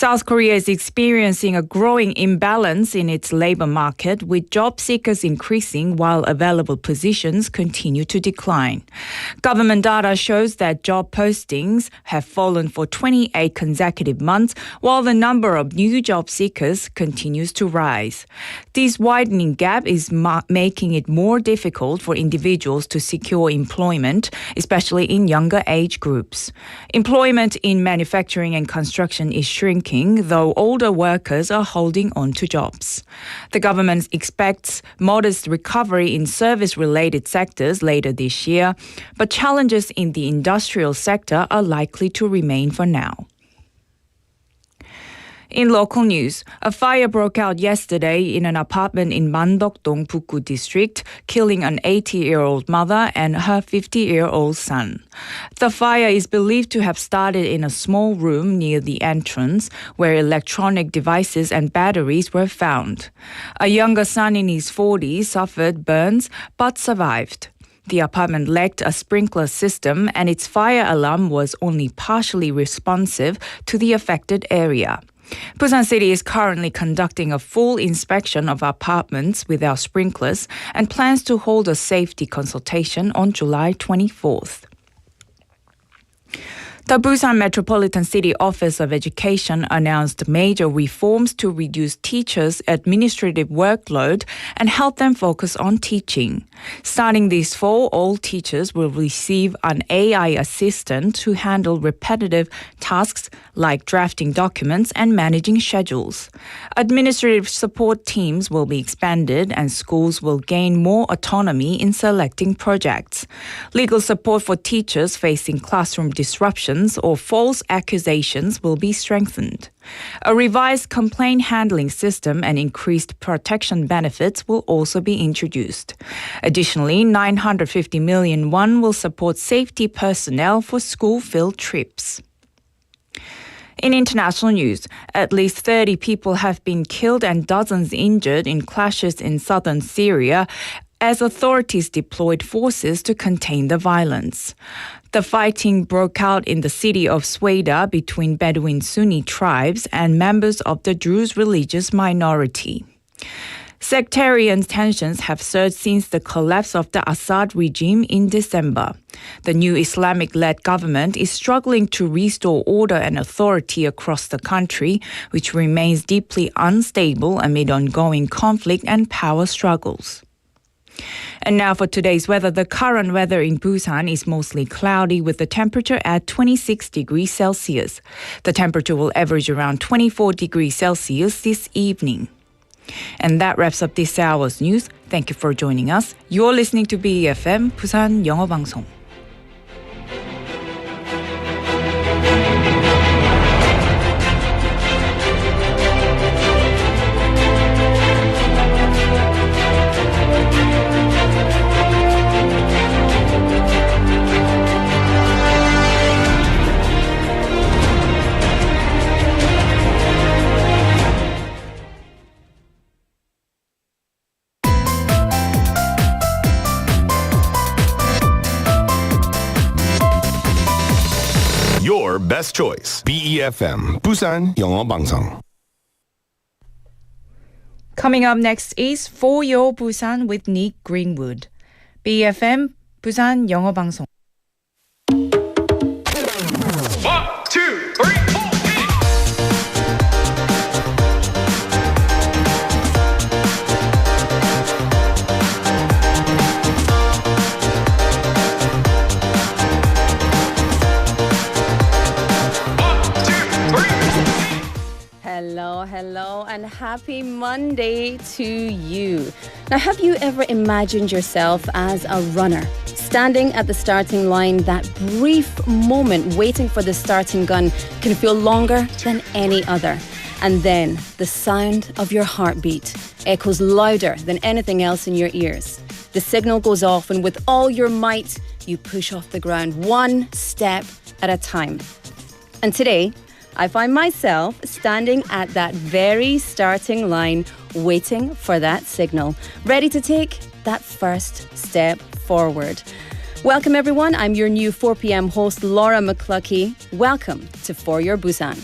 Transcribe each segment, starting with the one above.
South Korea is experiencing a growing imbalance in its labor market, with job seekers increasing while available positions continue to decline. Government data shows that job postings have fallen for 28 consecutive months, while the number of new job seekers continues to rise. This widening gap is making it more difficult for individuals to secure employment, especially in younger age groups. Employment in manufacturing and construction is shrinking, though older workers are holding on to jobs. The government expects modest recovery in service-related sectors later this year, but challenges in the industrial sector are likely to remain for now. In local news, a fire broke out yesterday in an apartment in Mandok-dong, Bukgu district, killing an 80-year-old mother and her 50-year-old son. The fire is believed to have started in a small room near the entrance, where electronic devices and batteries were found. A younger son in his 40s suffered burns but survived. The apartment lacked a sprinkler system, and its fire alarm was only partially responsive to the affected area. Busan City is currently conducting a full inspection of apartments without sprinklers and plans to hold a safety consultation on July 24th. The Busan Metropolitan City Office of Education announced major reforms to reduce teachers' administrative workload and help them focus on teaching. Starting this fall, all teachers will receive an AI assistant to handle repetitive tasks like drafting documents and managing schedules. Administrative support teams will be expanded, and schools will gain more autonomy in selecting projects. Legal support for teachers facing classroom disruptions or false accusations will be strengthened. A revised complaint handling system and increased protection benefits will also be introduced. Additionally, 950 million won will support safety personnel for school field trips. In international news, at least 30 people have been killed and dozens injured in clashes in southern Syria as authorities deployed forces to contain the violence. The fighting broke out in the city of Sweda between Bedouin Sunni tribes and members of the Druze religious minority. Sectarian tensions have surged since the collapse of the Assad regime in December. The new Islamic-led government is struggling to restore order and authority across the country, which remains deeply unstable amid ongoing conflict and power struggles. And now for today's weather. The current weather in Busan is mostly cloudy with the temperature at 26 degrees Celsius. The temperature will average around 24 degrees Celsius this evening. And that wraps up this hour's news. Thank you for joining us. You're listening to BEFM 부산 영어방송. Your best choice. BEFM 부산 영어방송. Coming up next is For Your Busan with Nick Greenwood. BEFM 부산 영어방송. 1, 2, 3, 4. Hello, and happy Monday to you. Now, have you ever imagined yourself as a runner, standing at the starting line? That brief moment waiting for the starting gun can feel longer than any other. And then the sound of your heartbeat echoes louder than anything else in your ears. The signal goes off, and with all your might, you push off the ground one step at a time. And today, I find myself standing at that very starting line, waiting for that signal, ready to take that first step forward. Welcome, everyone. I'm your new 4 p.m. host, Laura McCluskey. Welcome to For Your Busan.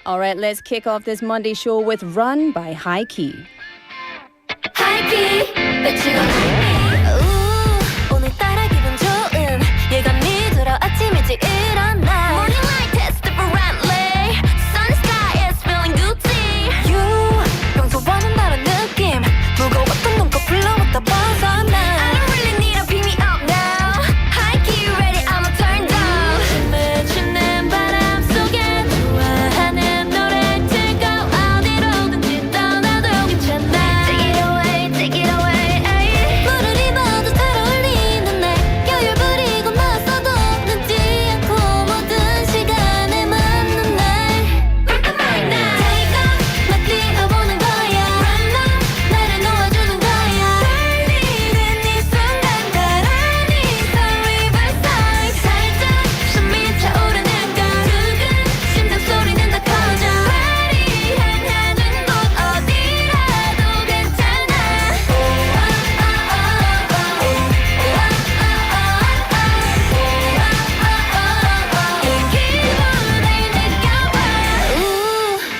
All right, let's kick off this Monday show with Run by High Key. 하이키 외치고 오늘따라 기분 좋은 예감이 들어 아침 일찍 일어나 Morning light hits differently Sun sky is feeling guilty You 평소와는 다른 느낌 무거웠던 눈꺼풀로부터 벗어나 I don't really need to pick me up now 하이키 ready I'ma turn down 춤을 추는 바람 속에 좋아하는 노래 틀고 어디로든지 떠나도 괜찮아 Take it away 물을 입어도 잘 어울리는 날 여유 부리고 나서도 늦지 않고 모든 시간에 맞는 날 Take off 막 뛰어보는 거야 Run up 나를 놓아주는 거야 떨리는 이 순간 가라니 Sun Riverside 살짝 숨이 차오르는 걸 두근 심장 소리는 더 커져 발이 향하는 곳 어디라도 괜찮아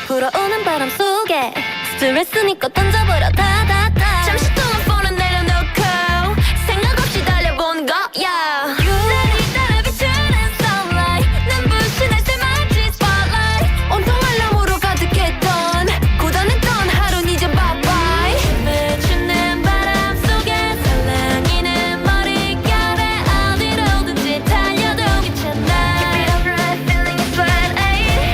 불어오는 바람 속에 스트레스는 잊고 던져버려 다다다 잠시 동안 폰은 내려놓고 생각 없이 달려보는 거야 날이 따라 비추는 sunlight 눈부신 햇살 마치 spotlight 온통 알람으로 가득했던 고단했던 하루는 이제 bye bye 춤을 추는 바람 속에 살랑이는 머릿결에 어디로든지 달려도 괜찮아 Keep it up right feeling is right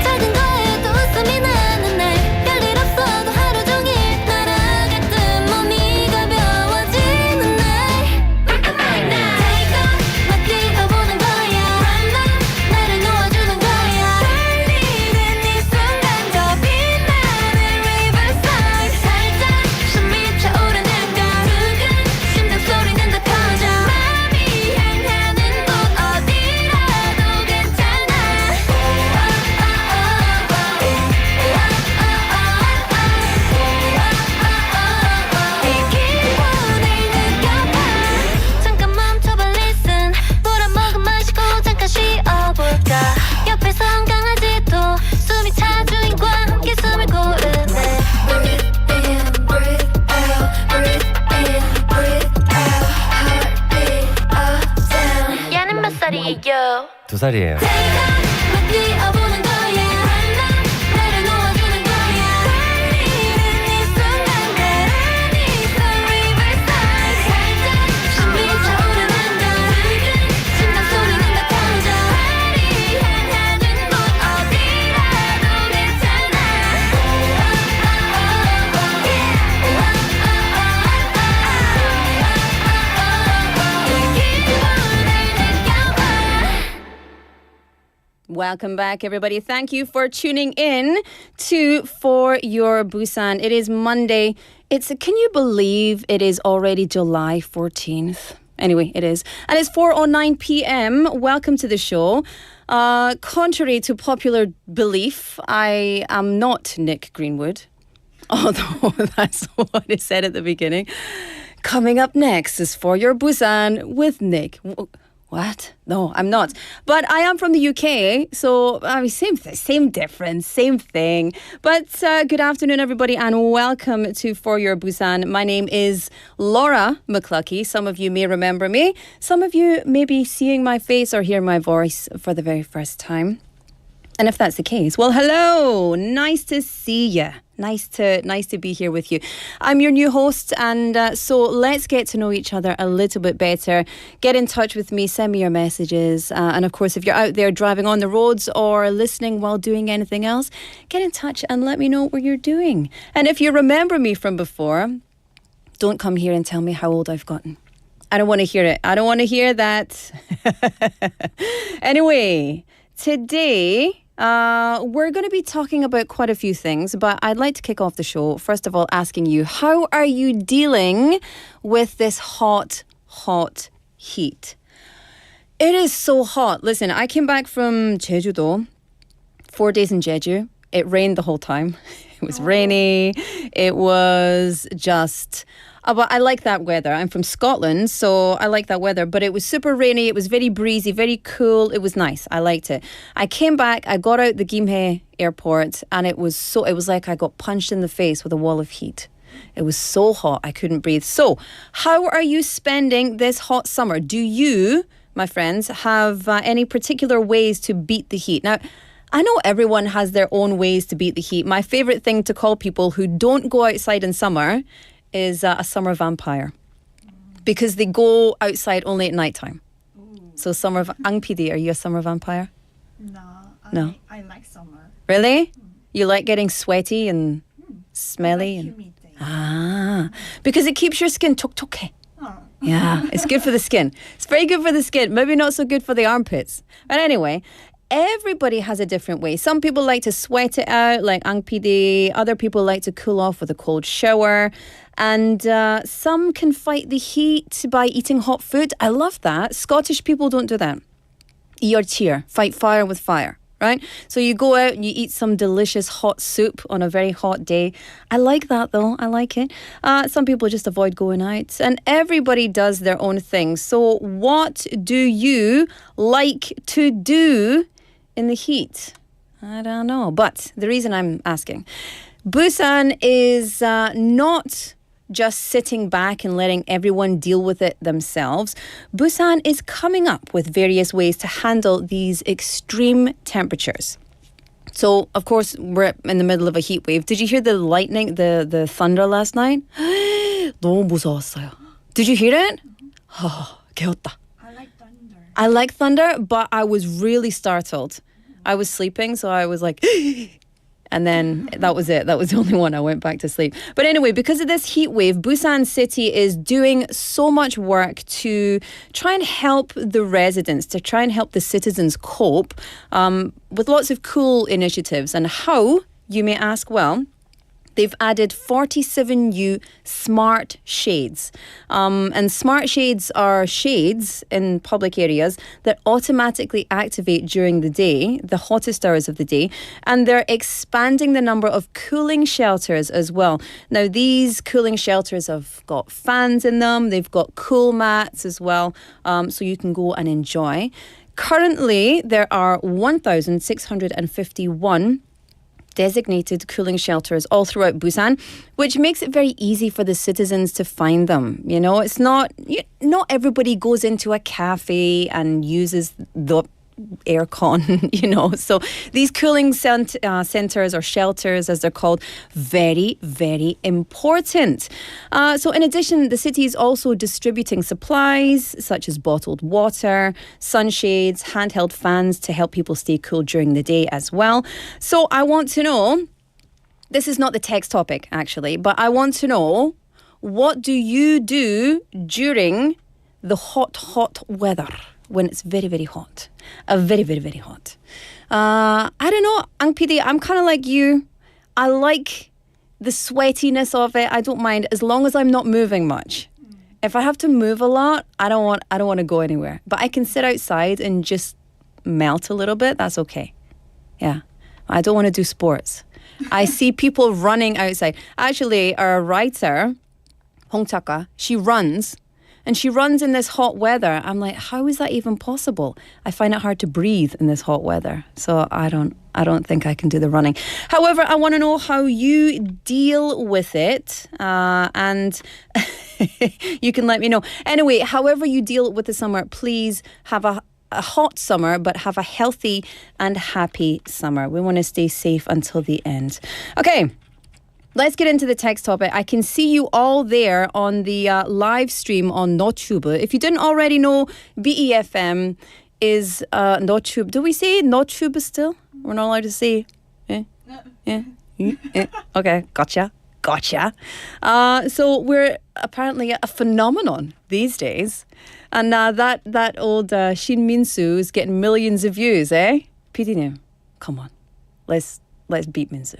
작은 거에도 웃음이 나는 날 별일 없어도 하루 종일 날아갈 듯 몸이 가벼워지는 날 Take off 막 뛰어보는 거야 Run up 나를 놓아주는 거야 떨리는 이 순간 더 빛나는 Riverside 살짝 숨이 차오르는 걸 두근 심장 소리는 더 커져 마음이 향하는 곳 어디라도 괜찮아 이 기분을 느껴봐 잠깐 멈춰봐 listen 물 한 모금 마시고 잠깐 쉬어볼까 옆에선 강아지도 숨이 차 주인과 함께 숨을 고르네 Breathe in, breathe out Breathe in, breathe out Heartbeat up, down 얘는 몇 살이에요? 2살이에요. 막 뛰어보는 거야 Run up 나를 놓아주는 거야 떨리는 이 순간 가라니 Sun Riverside 살짝 숨이 차오르는 걸 두근 심장 소리는 더 커져 발이 향하는 곳 어디라도 괜찮아 이 기분을 느껴봐 Welcome back, everybody. Thank you for tuning in to For Your Busan. It is Monday. Can you believe it is already July 14th? Anyway, it is. And it's 4:09 p.m. Welcome to the show. Contrary to popular belief, I am not Nick Greenwood. Although that's what it said at the beginning. Coming up next is For Your Busan with Nick. What? No, I'm not. But I am from the UK, so I mean, same difference, same thing. But good afternoon, everybody, and welcome to For Your Busan. My name is Laura McCluckey. Some of you may remember me. Some of you may be seeing my face or hear my voice for the very first time. And if that's the case, well, hello. Nice to see you. Nice to be here with you. I'm your new host, and so let's get to know each other a little bit better. Get in touch with me, send me your messages. And of course, if you're out there driving on the roads or listening while doing anything else, get in touch and let me know what you're doing. And if you remember me from before, don't come here and tell me how old I've gotten. I don't want to hear it. I don't want to hear that. Anyway, today we're going to be talking about quite a few things, but I'd like to kick off the show, first of all, asking you, how are you dealing with this hot heat? It is so hot. Listen, I came back from Jeju-do, 4 days in Jeju. It rained the whole time. It was rainy. It was just But I like that weather. I'm from Scotland, so I like that weather. But it was super rainy. It was very breezy, very cool. It was nice. I liked it. I came back. I got out the Gimhae airport, and it was like I got punched in the face with a wall of heat. It was so hot, I couldn't breathe. So, how are you spending this hot summer? Do you, my friends, have any particular ways to beat the heat? Now, I know everyone has their own ways to beat the heat. My favourite thing to call people who don't go outside in summer is a summer vampire, because they go outside only at night time. So Ang PD, are you a summer vampire? No. I like summer. Really? You like getting sweaty and smelly? Humid day. Because it keeps your skin 톡톡해. Yeah, it's good for the skin. It's very good for the skin. Maybe not so good for the armpits. But anyway, everybody has a different way. Some people like to sweat it out, like Ang PD. Other people like to cool off with a cold shower. And some can fight the heat by eating hot food. I love that. Scottish people don't do that. Your cheer, fight fire with fire, right? So you go out and you eat some delicious hot soup on a very hot day. I like that though. I like it. Some people just avoid going out, and everybody does their own thing. So what do you like to do in the heat? I don't know. But the reason I'm asking, Busan is not just sitting back and letting everyone deal with it themselves. Busan is coming up with various ways to handle these extreme temperatures. So, of course, we're in the middle of a heat wave. Did you hear the lightning, the thunder last night? 너무 무서웠어요. Did you hear it? 개웠다. I like thunder. I like thunder, but I was really startled. I was sleeping, so I was like... And then that was it. That was the only one. I went back to sleep. But anyway, because of this heat wave, Busan City is doing so much work to try and help the residents, to try and help the citizens cope with lots of cool initiatives. And how, you may ask, well, they've added 47 new smart shades. And smart shades are shades in public areas that automatically activate during the day, the hottest hours of the day. And they're expanding the number of cooling shelters as well. Now, these cooling shelters have got fans in them. They've got cool mats as well, so you can go and enjoy. Currently, there are 1,651 designated cooling shelters all throughout Busan, which makes it very easy for the citizens to find them. You know, it's not everybody goes into a cafe and uses the aircon, you know. So these cooling centers or shelters, as they're called, very, very important. So in addition, the city is also distributing supplies such as bottled water, sunshades, handheld fans to help people stay cool during the day as well. So I want to know, this is not the text topic actually, but I want to know, what do you do during the hot weather? When it's very, very hot. Very, very, very hot. I don't know, Ang PD, I'm kind of like you. I like the sweatiness of it. I don't mind as long as I'm not moving much. If I have to move a lot, I don't want to go anywhere. But I can sit outside and just melt a little bit. That's okay. Yeah. I don't want to do sports. I see people running outside. Actually, our writer, Hong Chaka, she runs. And she runs in this hot weather. I'm like, how is that even possible? I find it hard to breathe in this hot weather. So I don't think I can do the running. However, I want to know how you deal with it. And you can let me know. Anyway, however you deal with the summer, please have a hot summer, but have a healthy and happy summer. We want to stay safe until the end. Okay. Let's get into the text topic. I can see you all there on the live stream on Notube. If you didn't already know, BEFM is Notube. Do we say Notube still? We're not allowed to say. Okay, gotcha. So we're apparently a phenomenon these days. And that old Shin Min-soo is getting millions of views, eh? PD님, come on. Let's beat Min-soo.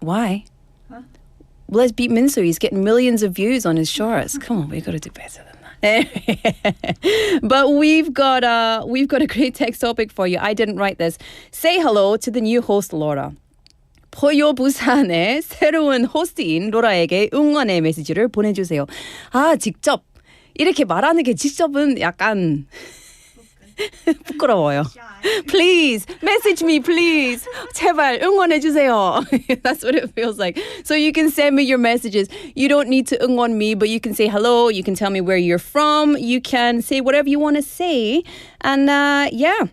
Why? Huh? Let's beat Min-soo. He's getting millions of views on his shorts. Come on, we got to do better than that. But we've got a great text topic for you. I didn't write this. Say hello to the new host, Laura. Your Busan의 새로운 호스트인 로라에게 응원의 메시지를 보내주세요. 아, 직접 이렇게 말하는 게 직접은 약간 부끄러워요. Please message me, please. 제발 응원해 주세요. That's what it feels like. So you can send me your messages. You don't need to 응원 me, but you can say hello. You can tell me where you're from. You can say whatever you want to say. And yeah.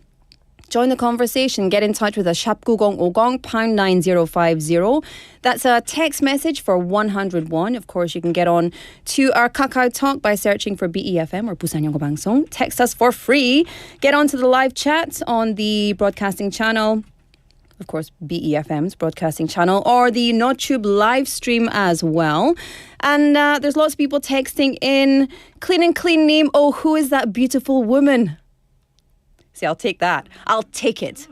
Join the conversation. Get in touch with us. 샵9050 #9050. That's a text message for 101. Of course, you can get on to our Kakao Talk by searching for BEFM or 부산영어방송. Text us for free. Get onto the live chat on the broadcasting channel. Of course, BEFM's broadcasting channel or the NoTube live stream as well. And there's lots of people texting in. Clean and clean name. Oh, who is that beautiful woman? See, I'll take that. I'll take it.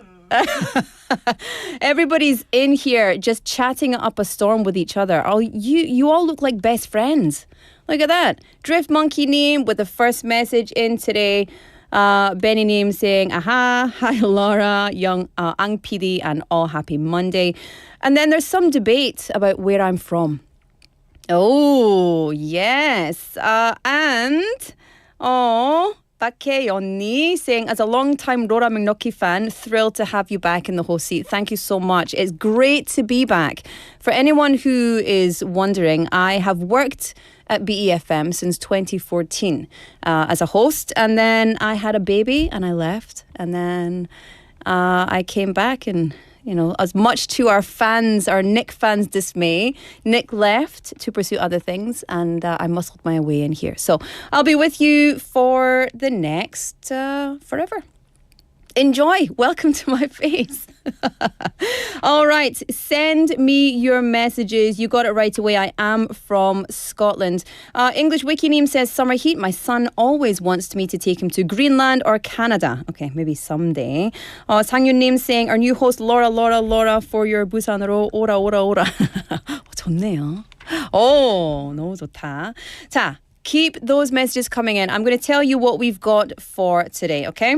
Everybody's in here just chatting up a storm with each other. Oh, you all look like best friends. Look at that. Drift Monkey name with the first message in today. Benny name saying, aha, hi Laura, young Ang PD, and all happy Monday. And then there's some debate about where I'm from. Oh, yes. 박혜연니 saying, as a long-time Rora McNucky fan, thrilled to have you back in the host seat. Thank you so much. It's great to be back. For anyone who is wondering, I have worked at BEFM since 2014 as a host, and then I had a baby and I left, and then I came back and as much to our Nick fans' dismay, Nick left to pursue other things and I muscled my way in here. So I'll be with you for the next forever. Enjoy. Welcome to my face. All right. Send me your messages. You got it right away. I am from Scotland. English Wiki name says summer heat. My son always wants me to take him to Greenland or Canada. Okay, maybe someday. 상윤 name saying our new host Laura for your 부산으로 오라. 좋네요. 너무 좋다. 자, keep those messages coming in. I'm going to tell you what we've got for today, okay?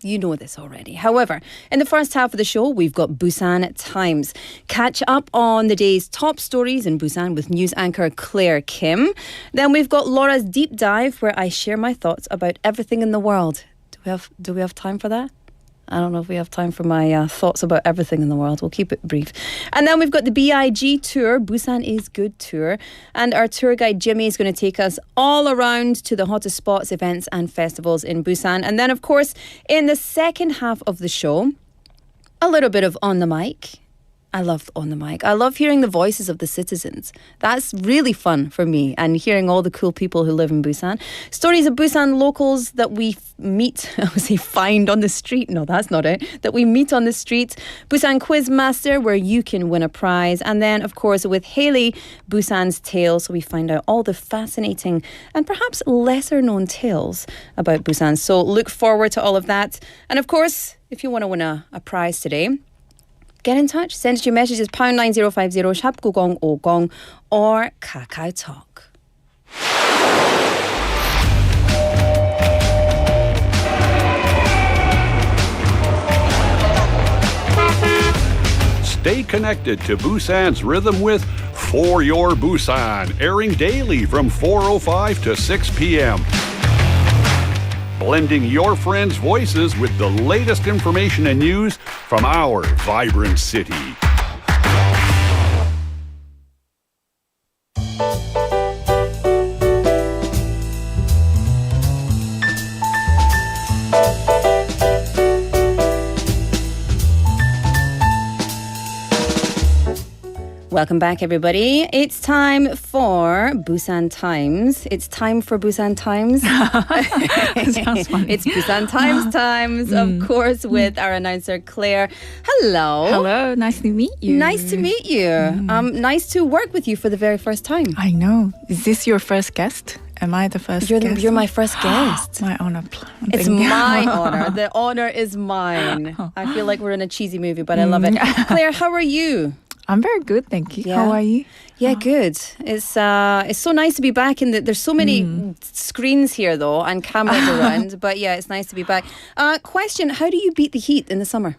You know this already. However, in the first half of the show, we've got Busan Times. Catch up on the day's top stories in Busan with news anchor Claire Kim. Then we've got Laura's deep dive where I share my thoughts about everything in the world. Do we have time for that? I don't know if we have time for my thoughts about everything in the world. We'll keep it brief. And then we've got the B.I.G Tour, Busan is Good Tour. And our tour guide Jimmy is going to take us all around to the hottest spots, events and festivals in Busan. And then, of course, in the second half of the show, a little bit of On the Mic. I love On the Mic. I love hearing the voices of the citizens. That's really fun for me, and hearing all the cool people who live in Busan. Stories of Busan locals that we meet, I would say find on the street. No, that's not it. That we meet on the street. Busan Quiz Master, where you can win a prize. And then, of course, with Haley, Busan's Tales. So we find out all the fascinating and perhaps lesser known tales about Busan. So look forward to all of that. And of course, if you want to win a prize today, get in touch. Send us your messages #9050 샵9050 or Kakao Talk. Stay connected to Busan's rhythm with For Your Busan, airing daily from 4:05 to 6 p.m. Blending your friends' voices with the latest information and news from our vibrant city. Welcome back, everybody. It's time for Busan Times. It's time for Busan Times. Sounds funny. It's Busan Times, of course, with our announcer, Claire. Hello. Hello, nice to meet you. Nice to meet you. Nice to work with you for the very first time. I know. Is this your first guest? Am I the first guest? You're my first guest. My honor. It's my honor. The honor is mine. I feel like we're in a cheesy movie, but I love it. Claire, how are you? I'm very good, thank you. Yeah. How are you? Yeah, good. It's so nice to be back there's so many screens here though and cameras around, but yeah, it's nice to be back. Question, how do you beat the heat in the summer?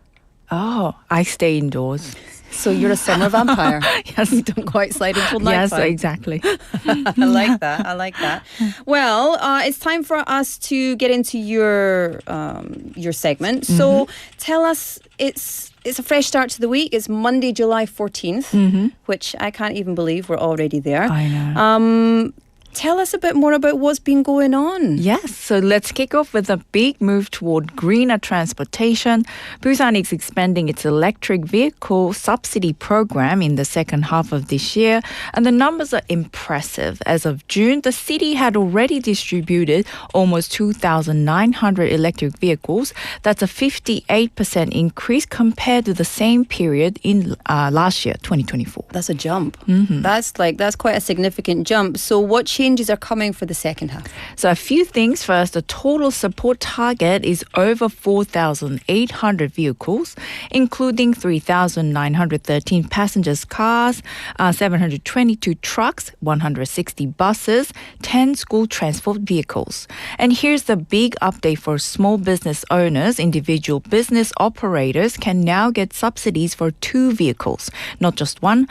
Oh, I stay indoors. So you're a summer vampire. Yes. You don't go outside until Yes, nighttime. exactly. I like that. I like that. Well, it's time for us to get into your segment. So tell us, it's a fresh start to the week. It's Monday, July 14th, which I can't even believe we're already there. I know. Tell us a bit more about what's been going on. Yes, so let's kick off with a big move toward greener transportation. Busan is expanding its electric vehicle subsidy program in the second half of this year, and the numbers are impressive. As of June, the city had already distributed almost 2,900 electric vehicles. That's a 58% increase compared to the same period in last year, 2024. That's a jump. That's quite a significant jump. So what changes are coming for the second half? So a few things. First, the total support target is over 4,800 vehicles, including 3,913 passengers cars, 722 trucks, 160 buses, 10 school transport vehicles. And here's the big update for small business owners. Individual business operators can now get subsidies for 2 vehicles, not just one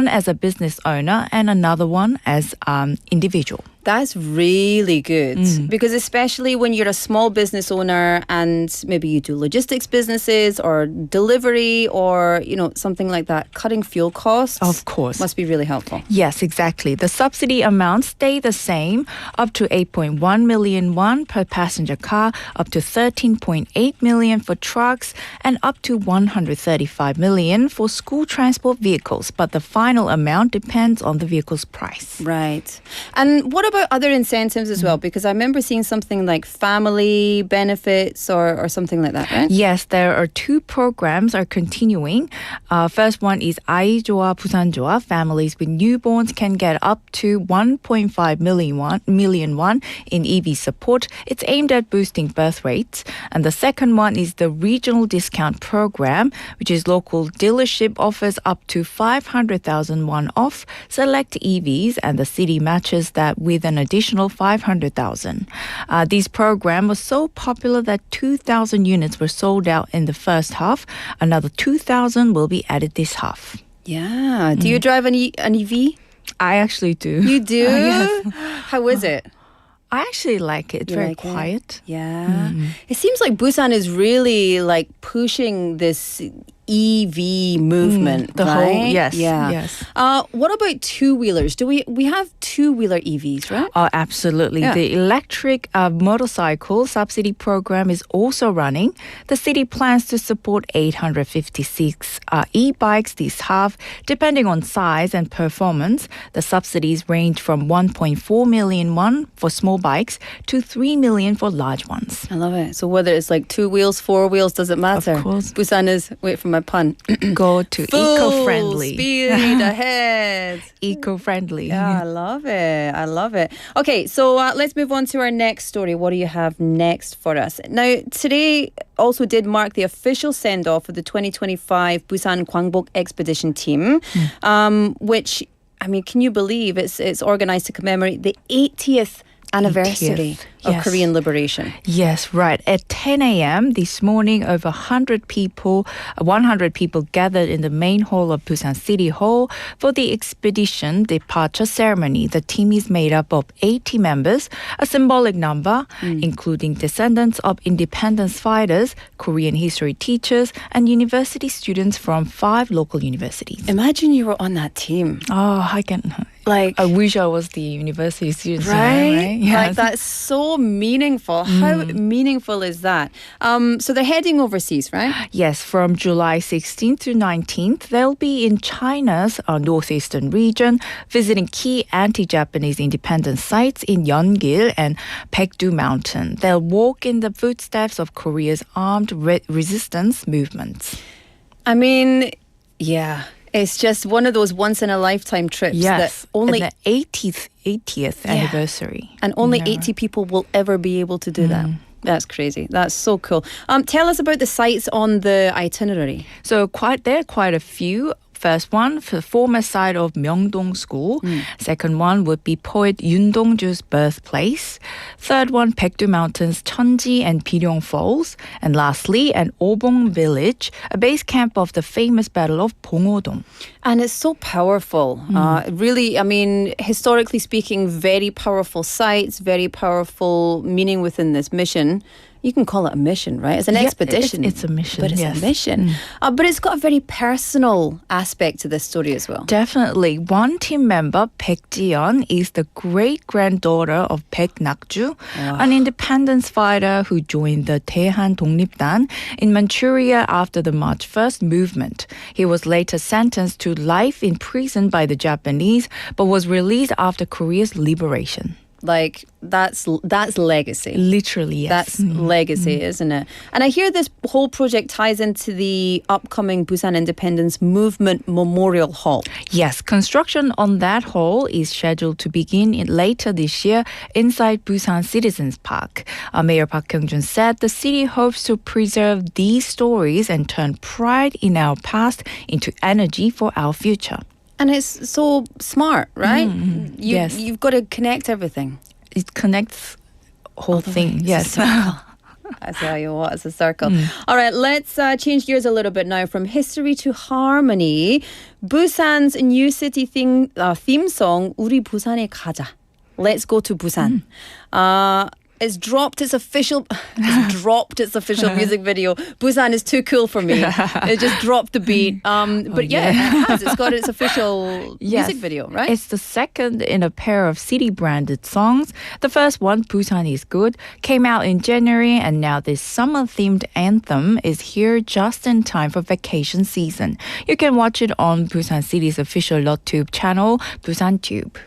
as a business owner and another one as individual. That's really good because especially when you're a small business owner and maybe you do logistics businesses or delivery or, something like that, cutting fuel costs, Of course. must be really helpful. Yes, exactly. The subsidy amounts stay the same, up to 8.1 million won per passenger car, up to 13.8 million for trucks, and up to 135 million for school transport vehicles. But the final amount depends on the vehicle's price. Right. And what about other incentives as well? Because I remember seeing something like family benefits or something like that, right? Yes, there are 2 programs are continuing. First one is 아이좋아 부산좋아. Families with newborns can get up to 1.5 million won in EV support. It's aimed at boosting birth rates. And the second one is the regional discount program, which is local dealership offers up to 500,000 won off select EVs, and the city matches that with an additional 500,000. This program was so popular that 2,000 units were sold out in the first half. Another 2,000 will be added this half. Yeah. Do you drive an EV? I actually do. You do? Yes. How is it? I actually like it. It's You very like it? quiet. Yeah. It seems like Busan is really pushing this EV movement. The whole, right? yes, Yeah. yes. What about two-wheelers? Do we have two-wheeler EVs, right? Oh, absolutely. Yeah. The electric motorcycle subsidy program is also running. The city plans to support 856 e-bikes this half. Depending on size and performance, the subsidies range from 1.4 million won for small bikes to 3 million for large ones. I love it. So whether it's 2 wheels, 4 wheels, doesn't matter. Of course. Busan is, wait for my pun. Go to eco-friendly. Speed ahead. Eco-friendly. Yeah, I love it. I love it. Okay, so let's move on to our next story. What do you have next for us? Now, today also did mark the official send-off of the 2025 Busan Gwangbok Expedition team, which, can you believe it's organized to commemorate the 80th anniversary 80th, of yes. Korean liberation. Yes, right. At 10 a.m. this morning, over 100 people gathered in the main hall of Busan City Hall for the expedition departure ceremony. The team is made up of 80 members, a symbolic number, including descendants of independence fighters, Korean history teachers, and university students from 5 local universities. Imagine you were on that team. Oh, I can... I wish I was the university student. Right? Yes. That's so meaningful. How meaningful is that? So they're heading overseas, right? Yes, from July 16th to 19th, they'll be in China's northeastern region, visiting key anti-Japanese independence sites in Yeongil and Baekdu Mountain. They'll walk in the footsteps of Korea's armed resistance movements. Yeah. It's just one of those once-in-a-lifetime trips Yes, that only... and the 80th anniversary. And only Never. 80 people will ever be able to do that. That's crazy. That's so cool. Tell us about the sites on the itinerary. So there are quite a few. First one, the former site of Myeongdong School. Second one would be poet Yoon Dong-ju's birthplace. Third one, Baekdu Mountains, Cheonji and Biryong Falls. And lastly, an Obong village, a base camp of the famous Battle of Bonghodong. And it's so powerful. Really, I mean, historically speaking, very powerful sites, very powerful meaning within this mission. You can call it a mission, right? It's an expedition. It's a mission. But it's a mission. But it's got a very personal aspect to this story as well. Definitely. One team member, Baek Ji-yeon, is the great-granddaughter of Baek Nakju, an independence fighter who joined the Daehan 독립단 in Manchuria after the March 1st movement. He was later sentenced to life in prison by the Japanese, but was released after Korea's liberation. Like, that's legacy. Literally, yes. That's legacy, isn't it? And I hear this whole project ties into the upcoming Busan Independence Movement Memorial Hall. Yes, construction on that hall is scheduled to begin later this year inside Busan Citizens Park. Mayor Park Kyung-jun said the city hopes to preserve these stories and turn pride in our past into energy for our future. And it's so smart, right? Yes. You've got to connect everything. It connects whole thing. Yes. I tell you what, it's a circle. All right, let's change gears a little bit now from history to harmony. Busan's new city theme song, 우리 부산에 가자. Let's go to Busan. It's dropped its official music video. Busan is too cool for me. It just dropped the beat. But it has. It's got its official music video, right? It's the second in a pair of city-branded songs. The first one, Busan is Good, came out in January, and now this summer-themed anthem is here just in time for vacation season. You can watch it on Busan City's official LOTube channel, Busan Tube.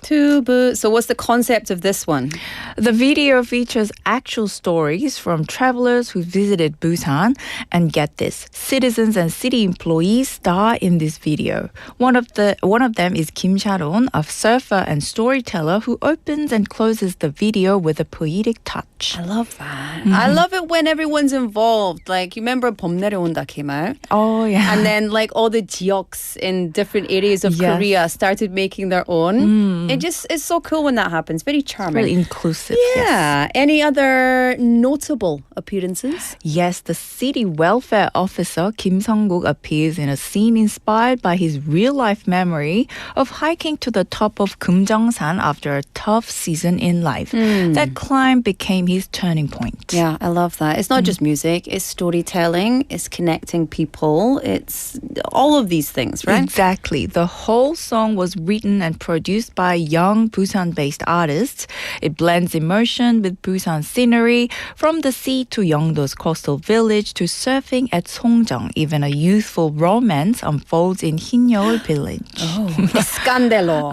So what's the concept of this one? The video features actual stories from travelers who visited Busan. And get this, citizens and city employees star in this video. One of them is Kim Sharon, a surfer and storyteller who opens and closes the video with a poetic touch. I love that. I love it when everyone's involved. Like, you remember 봄 내려온다 came out? Oh, yeah. And then like all the jiyoks in different areas of Korea started making their own. It's so cool when that happens. Very charming. Really inclusive. Yeah. Yes. Any other notable appearances? Yes, the city welfare officer Kim Sung-guk appears in a scene inspired by his real-life memory of hiking to the top of Kumjeongsan after a tough season in life. That climb became his turning point. Yeah, I love that. It's not just music, it's storytelling, it's connecting people, it's all of these things, right? Exactly. The whole song was written and produced by young Busan-based artists. It blends emotion with Busan scenery, from the sea to Yeongdo's coastal village to surfing at Songjeong. Even a youthful romance unfolds in Hinyeol village. Oh, Escandalo.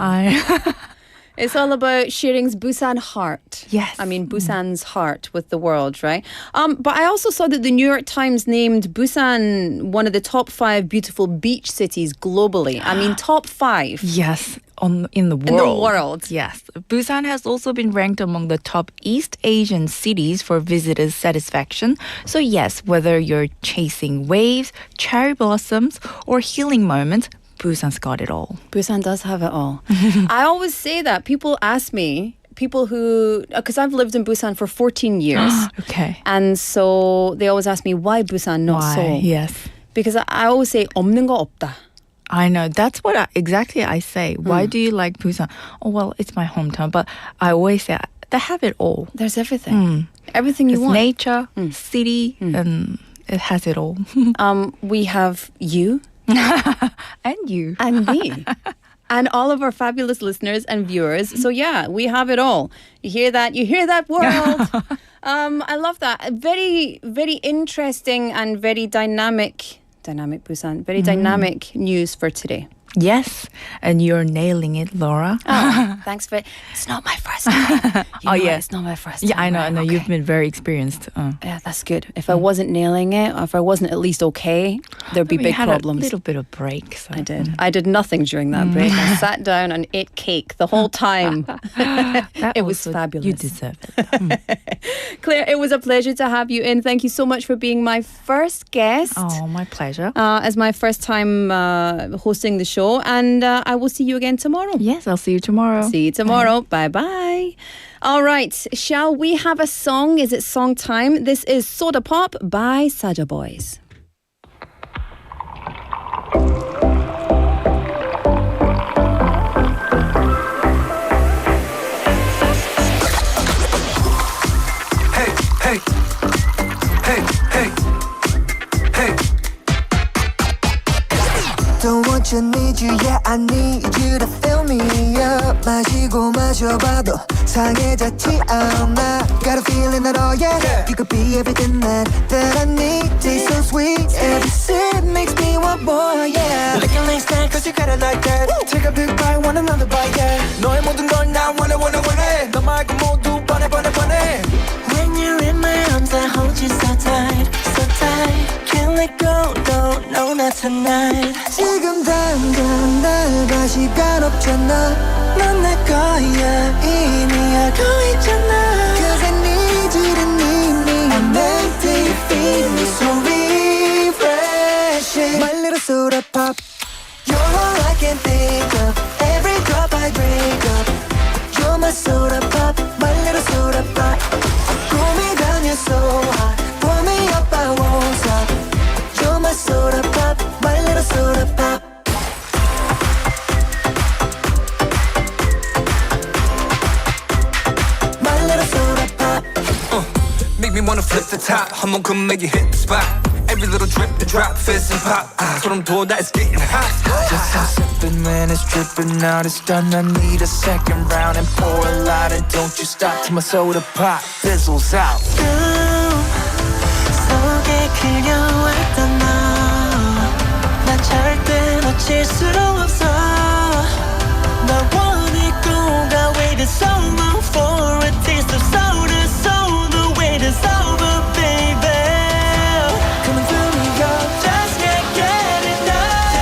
It's all about sharing Busan heart. Yes. I mean, Busan's heart with the world, right? But I also saw that the New York Times named Busan one of the top 5 beautiful beach cities globally. I mean, top 5. Yes. In the world. In the world. Yes. Busan has also been ranked among the top East Asian cities for visitors' satisfaction. So yes, whether you're chasing waves, cherry blossoms, or healing moments, Busan's got it all. Busan does have it all. I always say that. People ask me, because I've lived in Busan for 14 years. Okay. And so they always ask me, why Busan, not Why? Seoul? Yes. Because I always say, 없는 거 없다. I know. That's what exactly I say. Why do you like Busan? Oh, well, it's my hometown. But I always say, they have it all. There's everything. Everything you It's want. nature, city, and it has it all. We have you. And you. And me. And all of our fabulous listeners and viewers. So yeah, we have it all. You hear that? You hear that, world? I love that. Very, very interesting and very dynamic Busan. Very dynamic news for today. Yes, and you're nailing it, Laura. Oh, thanks for it. It's not my first time. It's not my first time. Yeah, I know. right? Okay. You've been very experienced. Yeah, that's good. If I wasn't nailing it, or if I wasn't at least okay, there'd be You big had problems. a little bit of break. So. I did. I did nothing during that break. I sat down and ate cake the whole time. It was also, fabulous. You deserve it. Claire, it was a pleasure to have you in. Thank you so much for being my first guest. Oh, my pleasure. As my first time hosting the show. And I will see you again tomorrow. Yes, I'll see you tomorrow. See you tomorrow. Bye-bye. All right. Shall we have a song? Is it song time? This is Soda Pop by Saja Boys. Hey, hey, hey, hey, hey. Don't want you, need you, yeah, I need you to fill me up. 마시고 마셔봐도 상해졌지 않아. Got a feeling that, oh yeah, you could be everything that I need. Taste so sweet, every sip makes me want more, yeah. Licking like snack, cause you got it like that. Take a big bite, want another bite, yeah. 너의 모든 걸 나 원해. 너 말고 모두 뻔해. When you're in my arms, I hold you so tight, so tight. Can't let go, no, not tonight. 지금 당장 날 가 시간 없잖아. 넌 내 거야, 이미 알고 있잖아. Cause I need you to need me. I'm empty, feed me so refreshing. My little soda pop. You're all I can think of. Every drop I drink up. You're my soda pop, my little soda pop. Cool me down, you're so hot. Pour me up, I won't stop. You're my soda pop, my little soda pop. My little soda pop. Make me wanna flip the top. 한번 come make you hit the spot. Every little drip and drop, fizz and pop. 소름 돋아, it's getting hot. Just stop sipping when it's dripping out. It's done, I need a second round. And pour a lot and don't you stop till my soda pop fizzles out. 속에 그려왔던 너. 난 절대 놓칠 수 없어. 널 원했고 가 waited so long for a taste of soda. So the wait is over, baby. Coming through me, yo, just can't get enough.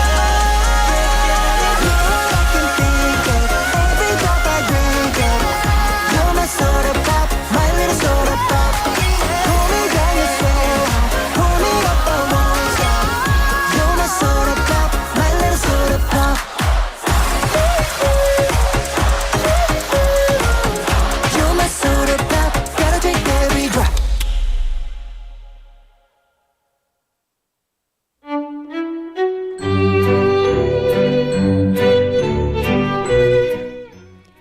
You're all I can think of. Every drop I drink up. You're my soda pop, my little soda pop. Pull me down, you're so hot. Pull me up, I won't stop. You're my soda pop, my little soda pop. You're my soda pop, gotta take every drop.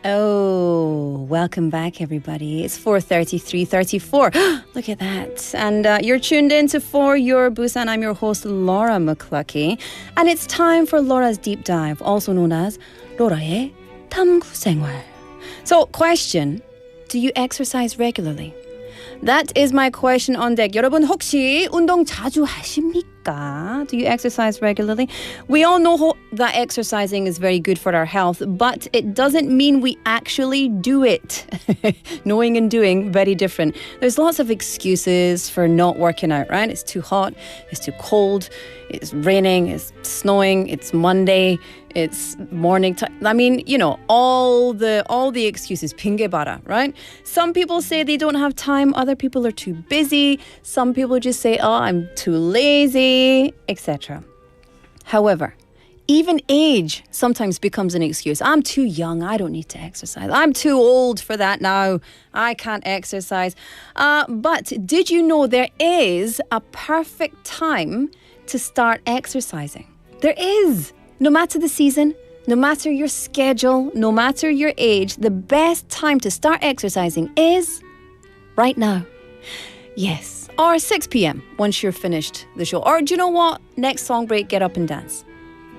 Oh, welcome back, everybody. It's 4:33:34. Look at that. And you're tuned in to For Your Busan. I'm your host, Laura McCluckey. And it's time for Laura's Deep Dive, also known as Laura의 탐구생활. So, question, do you exercise regularly? That is my question on deck. 여러분 혹시 운동 자주 하십니까? Do you exercise regularly? We all know that exercising is very good for our health, but it doesn't mean we actually do it. Knowing and doing, very different. There's lots of excuses for not working out, right? It's too hot, it's too cold, it's raining, it's snowing, it's Monday, it's morning time. I mean, you know, all the excuses. 핑계 봐라, right? Some people say they don't have time. Other people are too busy. Some people just say, oh, I'm too lazy, etc. However, even age sometimes becomes an excuse. I'm too young. I don't need to exercise. I'm too old for that now. I can't exercise. But did you know there is a perfect time to start exercising? There is. No matter the season, no matter your schedule, no matter your age, the best time to start exercising is right now. Yes. Or 6 p.m. once you're finished the show. Or do you know what? Next song break, get up and dance.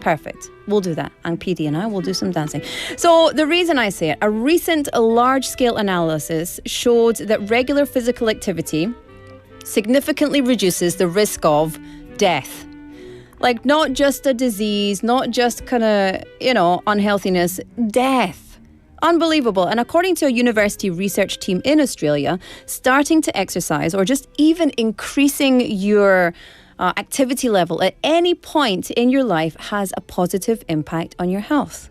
Perfect. We'll do that. Ang PD and I will do some dancing. So the reason I say it, a recent large-scale analysis showed that regular physical activity significantly reduces the risk of death. Like not just a disease, not just kind of, unhealthiness, death. Unbelievable. And according to a university research team in Australia, starting to exercise or just even increasing your activity level at any point in your life has a positive impact on your health.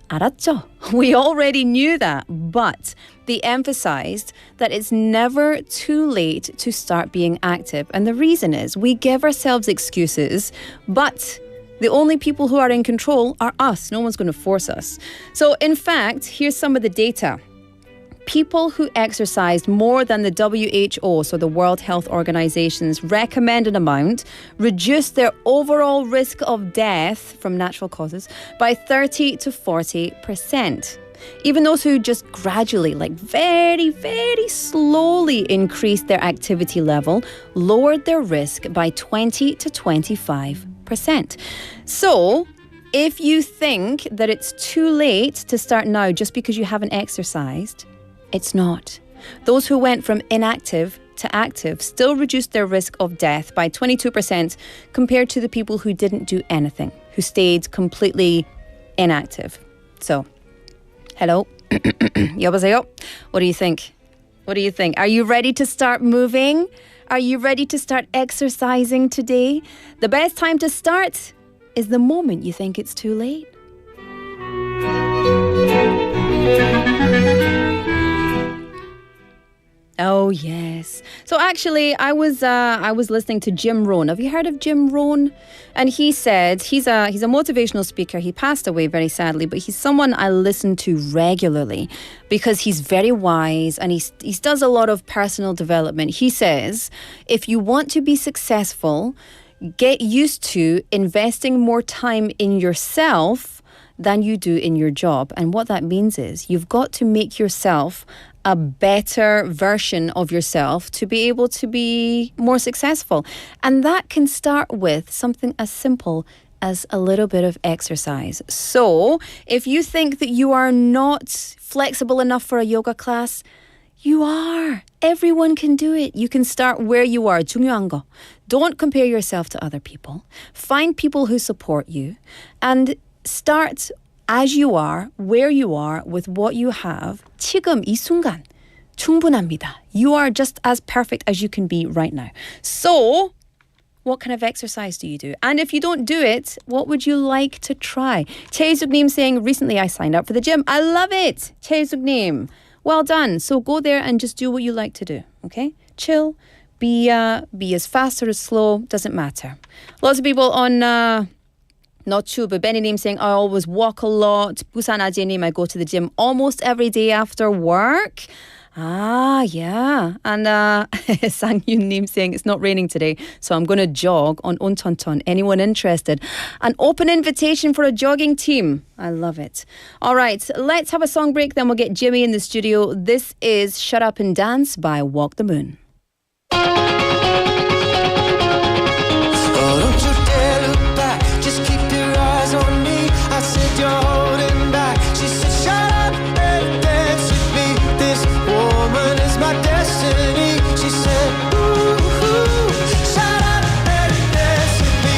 알았죠? We already knew that, but they emphasized that it's never too late to start being active. And the reason is we give ourselves excuses, but the only people who are in control are us. No one's going to force us. So in fact, here's some of the data. People who exercised more than the WHO, so the World Health Organization's recommended amount, reduced their overall risk of death from natural causes by 30 to 40%. Even those who just gradually, like very, very slowly increased their activity level, lowered their risk by 20 to 25%. So, if you think that it's too late to start now just because you haven't exercised, it's not. Those who went from inactive to active still reduced their risk of death by 22% compared to the people who didn't do anything, who stayed completely inactive. So, hello? 여보세요? What do you think? What do you think? Are you ready to start moving? Are you ready to start exercising today? The best time to start is the moment you think it's too late. Oh, yes. So actually, I was listening to Jim Rohn. Have you heard of Jim Rohn? And he said he's a motivational speaker. He passed away very sadly, but he's someone I listen to regularly because he's very wise and he does a lot of personal development. He says, if you want to be successful, get used to investing more time in yourself than you do in your job. And what that means is you've got to make yourself a better version of yourself to be able to be more successful. And that can start with something as simple as a little bit of exercise. So if you think that you are not flexible enough for a yoga class, you are. Everyone can do it. You can start where you are. 중요한 거. Don't compare yourself to other people. Find people who support you and start as you are, where you are, with what you have. 지금 이 순간 충분합니다. You are just as perfect as you can be right now. So, what kind of exercise do you do? And if you don't do it, what would you like to try? 최희숙님 saying, recently I signed up for the gym. I love it. 최희숙님, well done. So go there and just do what you like to do, okay? Chill, be as fast or as slow, doesn't matter. Lots of people on... Not true, but Benny님 saying, I always walk a lot. Busan Ajay님, I go to the gym almost every day after work. Ah, yeah. And Sangyun님 saying, it's not raining today, so I'm going to jog on Oncheoncheon. Anyone interested? An open invitation for a jogging team. I love it. All right, let's have a song break, then we'll get Jimmy in the studio. This is Shut Up and Dance by Walk the Moon. On me, I said you're holding back. She said shut up and dance with me. This woman is my destiny. She said ooh, shut up and dance with me.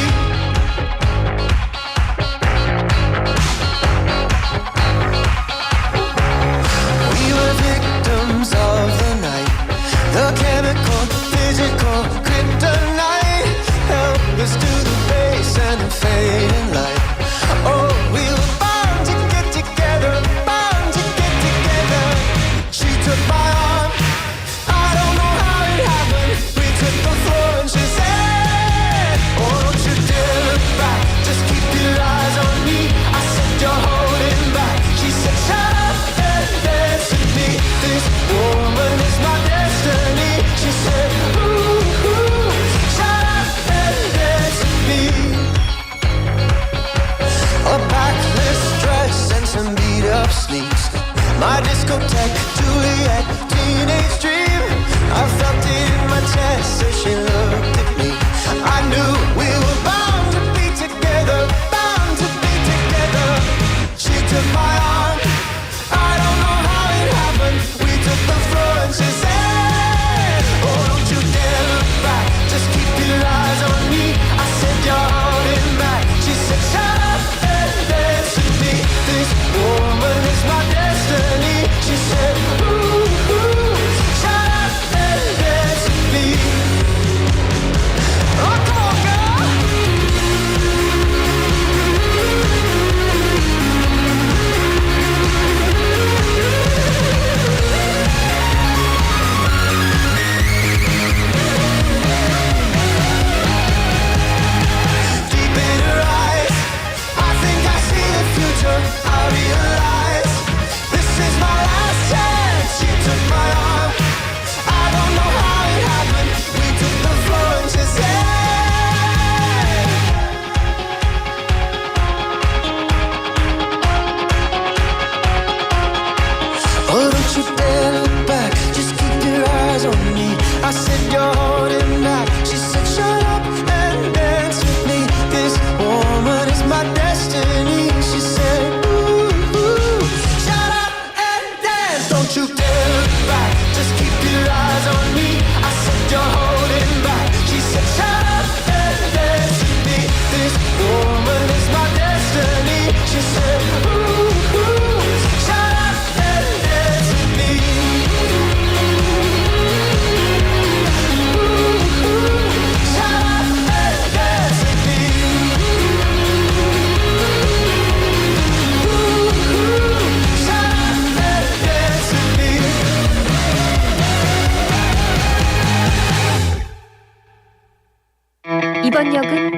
We were victims of the night. The 이번 역은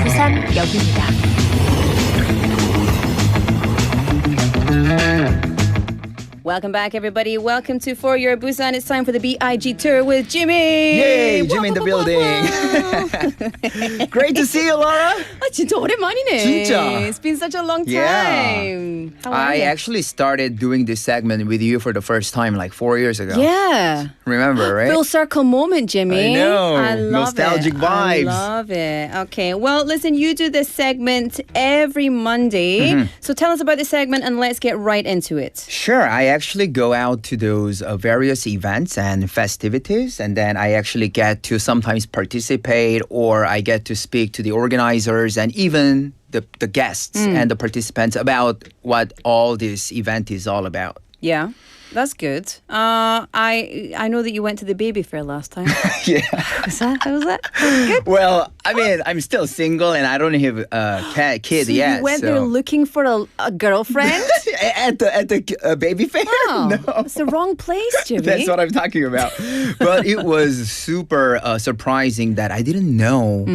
부산역입니다. Welcome back, everybody. Welcome to For Your Busan. It's time for the B.I.G Tour with Jimmy. Yay, Jimmy in the building. Great to see you, Laura. 진짜 오랜만이네. 진짜. It's been such a long time. Yeah. How are I you? actually started doing this segment with you for the first time like 4 years ago. Yeah. Remember, right? Full circle moment, Jimmy. I know. I love Nostalgic it. vibes. I love it. Okay. Well, listen, you do this segment every Monday. So tell us about the segment and let's get right into it. Sure, I actually go out to those various events and festivities, and then I actually get to sometimes participate, or I get to speak to the organizers and even the guests and the participants about what all this event is all about. Yeah. That's good. I know that you went to the baby fair last time. Yeah. How was that? Good. Well, I mean, I'm still single and I don't have a kid So yet. you went there looking for a girlfriend? at the baby fair? Oh, No. it's the wrong place, Jimmy. That's what I'm talking about. But it was super surprising that I didn't know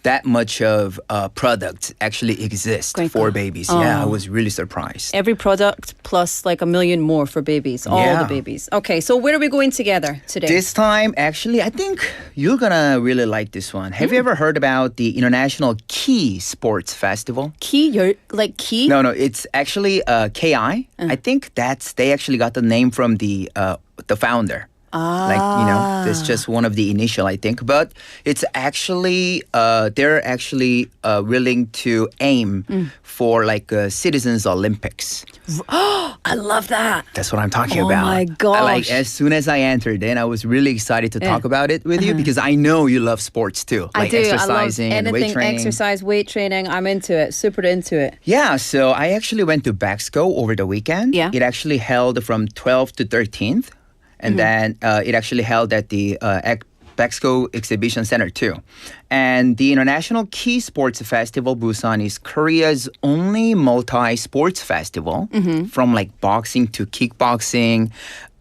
that much of product actually exists for babies. Yeah, I was really surprised. Every product plus like 1 million more for babies. All Yeah. the babies. Okay, so where are we going together today? This time, actually, I think you're gonna really like this one. Have you ever heard about the International Key Sports Festival? Key? You're like key? No, it's actually KI. I think they actually got the name from the founder. That's just one of the initial, I think. But it's actually, they're actually willing to aim for like a Citizens Olympics. I love that. That's what I'm talking about. Oh my gosh. Like as soon as I entered in, I was really excited to talk about it with you because I know you love sports too. I Like do. exercising I and love weight anything training. exercise, weight training. I'm into it. Super into it. Yeah, so I actually went to Baxco over the weekend. Yeah. It actually held from 12th to 13th. And then it actually held at the Baxco Exhibition Center too. And the International Key Sports Festival Busan is Korea's only multi-sports festival from like boxing to kickboxing,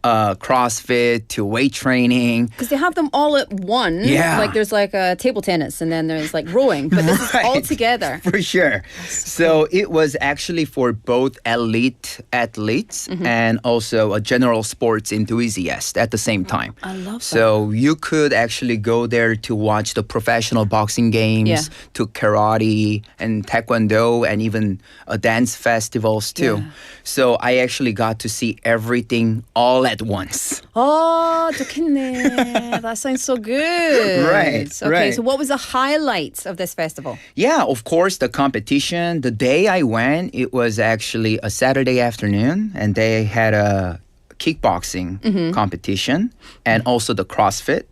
CrossFit to weight training. Because they have them all at one. Yeah. Like there's like table tennis and then there's like rowing. But this is all Right. together. For sure. So it was actually for both elite athletes and also a general sports enthusiast at the same time. I love that. So you could actually go there to watch the professional boxing games, Yeah. to karate and taekwondo and even dance festivals too. Yeah. So I actually got to see everything all at once. Oh, 좋겠네. That sounds so good. Right, Okay, right. so what was the highlights of this festival? Yeah, of course, the competition. The day I went, it was actually a Saturday afternoon, and they had a kickboxing competition and also the CrossFit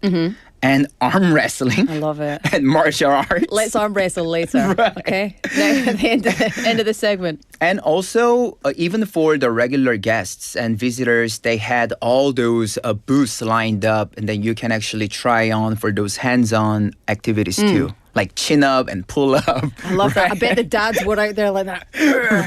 and arm wrestling. I love it. And martial arts. Let's arm wrestle later. Okay? At the end of the segment. And also, even for the regular guests and visitors, they had all those booths lined up, and then you can actually try on for those hands-on activities too, like chin up and pull up. I love that. I bet the dads were out there like that.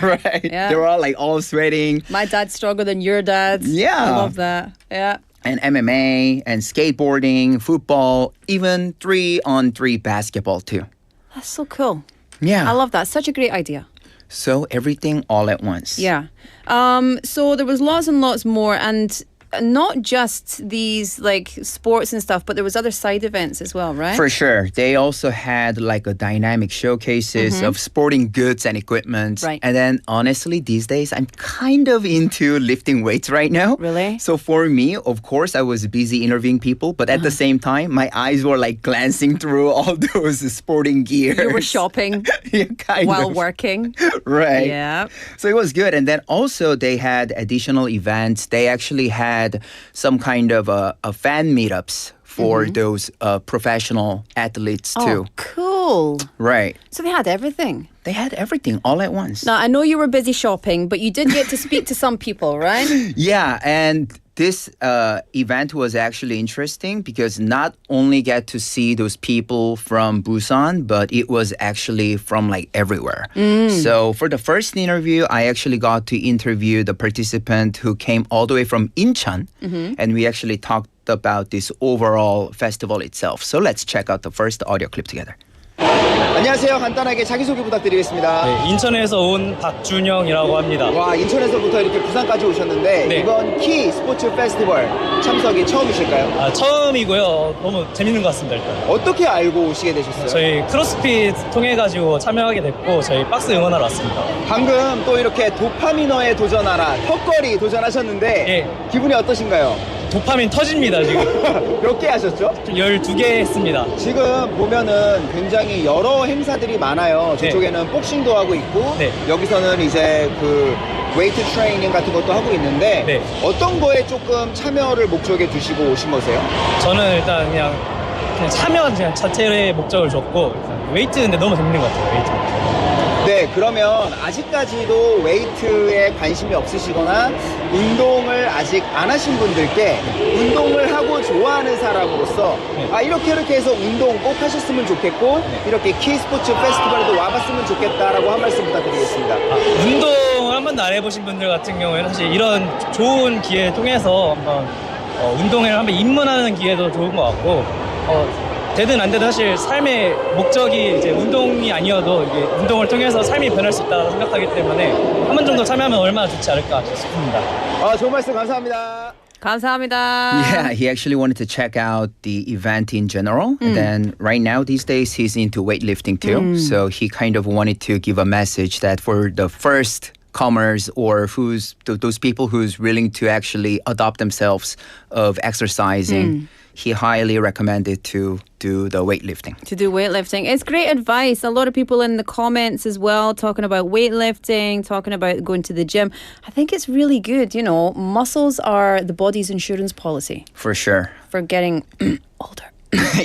Right. Yeah. They were all like all sweating. My dad's stronger than your dad's. Yeah. I love that. Yeah. And MMA and skateboarding, football, even 3-on-3 basketball too. That's so cool. Yeah. I love that. Such a great idea. So everything all at once. Yeah. So there was lots and lots more, and not just these like sports and stuff, but there was other side events as well, right? For sure. They also had like a dynamic showcases of sporting goods and equipment. Right. And then honestly, these days, I'm kind of into lifting weights right now. Really? So for me, of course, I was busy interviewing people, but at the same time, my eyes were like glancing through all those sporting gear. You were shopping Yeah, kind while of. working. Right. Yeah. So it was good. And then also they had additional events. They actually had some kind of a fan meetups for those professional athletes too. Oh, cool. Right. So they had everything. They had everything all at once. Now, I know you were busy shopping, but you did get to speak to some people, right? Yeah, and this event was actually interesting because not only get to see those people from Busan, but it was actually from like everywhere. So for the first interview, I actually got to interview the participant who came all the way from Incheon, and we actually talked about this overall festival itself. So let's check out the first audio clip together. 안녕하세요. 간단하게 자기소개 부탁드리겠습니다. 네, 인천에서 온 박준영이라고 합니다. 와, 인천에서부터 이렇게 부산까지 오셨는데 네. 이번 키 스포츠 페스티벌 참석이 처음이실까요? 처음이고요. 너무 재밌는 것 같습니다. 일단. 어떻게 알고 오시게 되셨어요? 저희 크로스핏 통해가지고 참여하게 됐고 저희 박스 응원하러 왔습니다. 방금 또 이렇게 도파미너에 도전하라 턱걸이 도전하셨는데 예. 기분이 어떠신가요? 도파민 터집니다 지금. 몇 개 하셨죠? 12개 했습니다. 지금 보면은 굉장히 여러 행사들이 많아요. 저쪽에는 복싱도 하고 있고 네. 여기서는 이제 그 웨이트 트레이닝 같은 것도 하고 있는데 네. 어떤 거에 조금 참여를 목적에 두시고 오신 거세요? 저는 일단 그냥 참여 자체의 목적을 줬고 웨이트 근데 너무 재밌는 것 같아요. 웨이트. 네, 그러면 아직까지도 웨이트에 관심이 없으시거나 운동을 아직 안 하신 분들께 운동을 하고 좋아하는 사람으로서 이렇게 해서 운동 꼭 하셨으면 좋겠고 이렇게 키스포츠 페스티벌에도 와봤으면 좋겠다라고 한 말씀 부탁드리겠습니다. 운동을 한 번도 안 해보신 분들 같은 경우에는 사실 이런 좋은 기회를 통해서 한번 운동을 한번 입문하는 기회도 좋은 것 같고 되든 안 되든 사실 삶의 목적이 이제 운동이 아니어도 이게 운동을 통해서 삶이 변할 수 있다고 생각하기 때문에 한 번 정도 참여하면 얼마나 좋지 않을까 싶습니다. 좋은 말씀 감사합니다. 감사합니다. Yeah, he actually wanted to check out the event in general. And then right now, these days, he's into weightlifting too. So he kind of wanted to give a message that for the first comers or those people who's willing to actually adopt themselves of exercising, he highly recommended to do the weightlifting. To do weightlifting. It's great advice. A lot of people in the comments as well talking about weightlifting, talking about going to the gym. I think it's really good. You know, muscles are the body's insurance policy For sure. for getting older.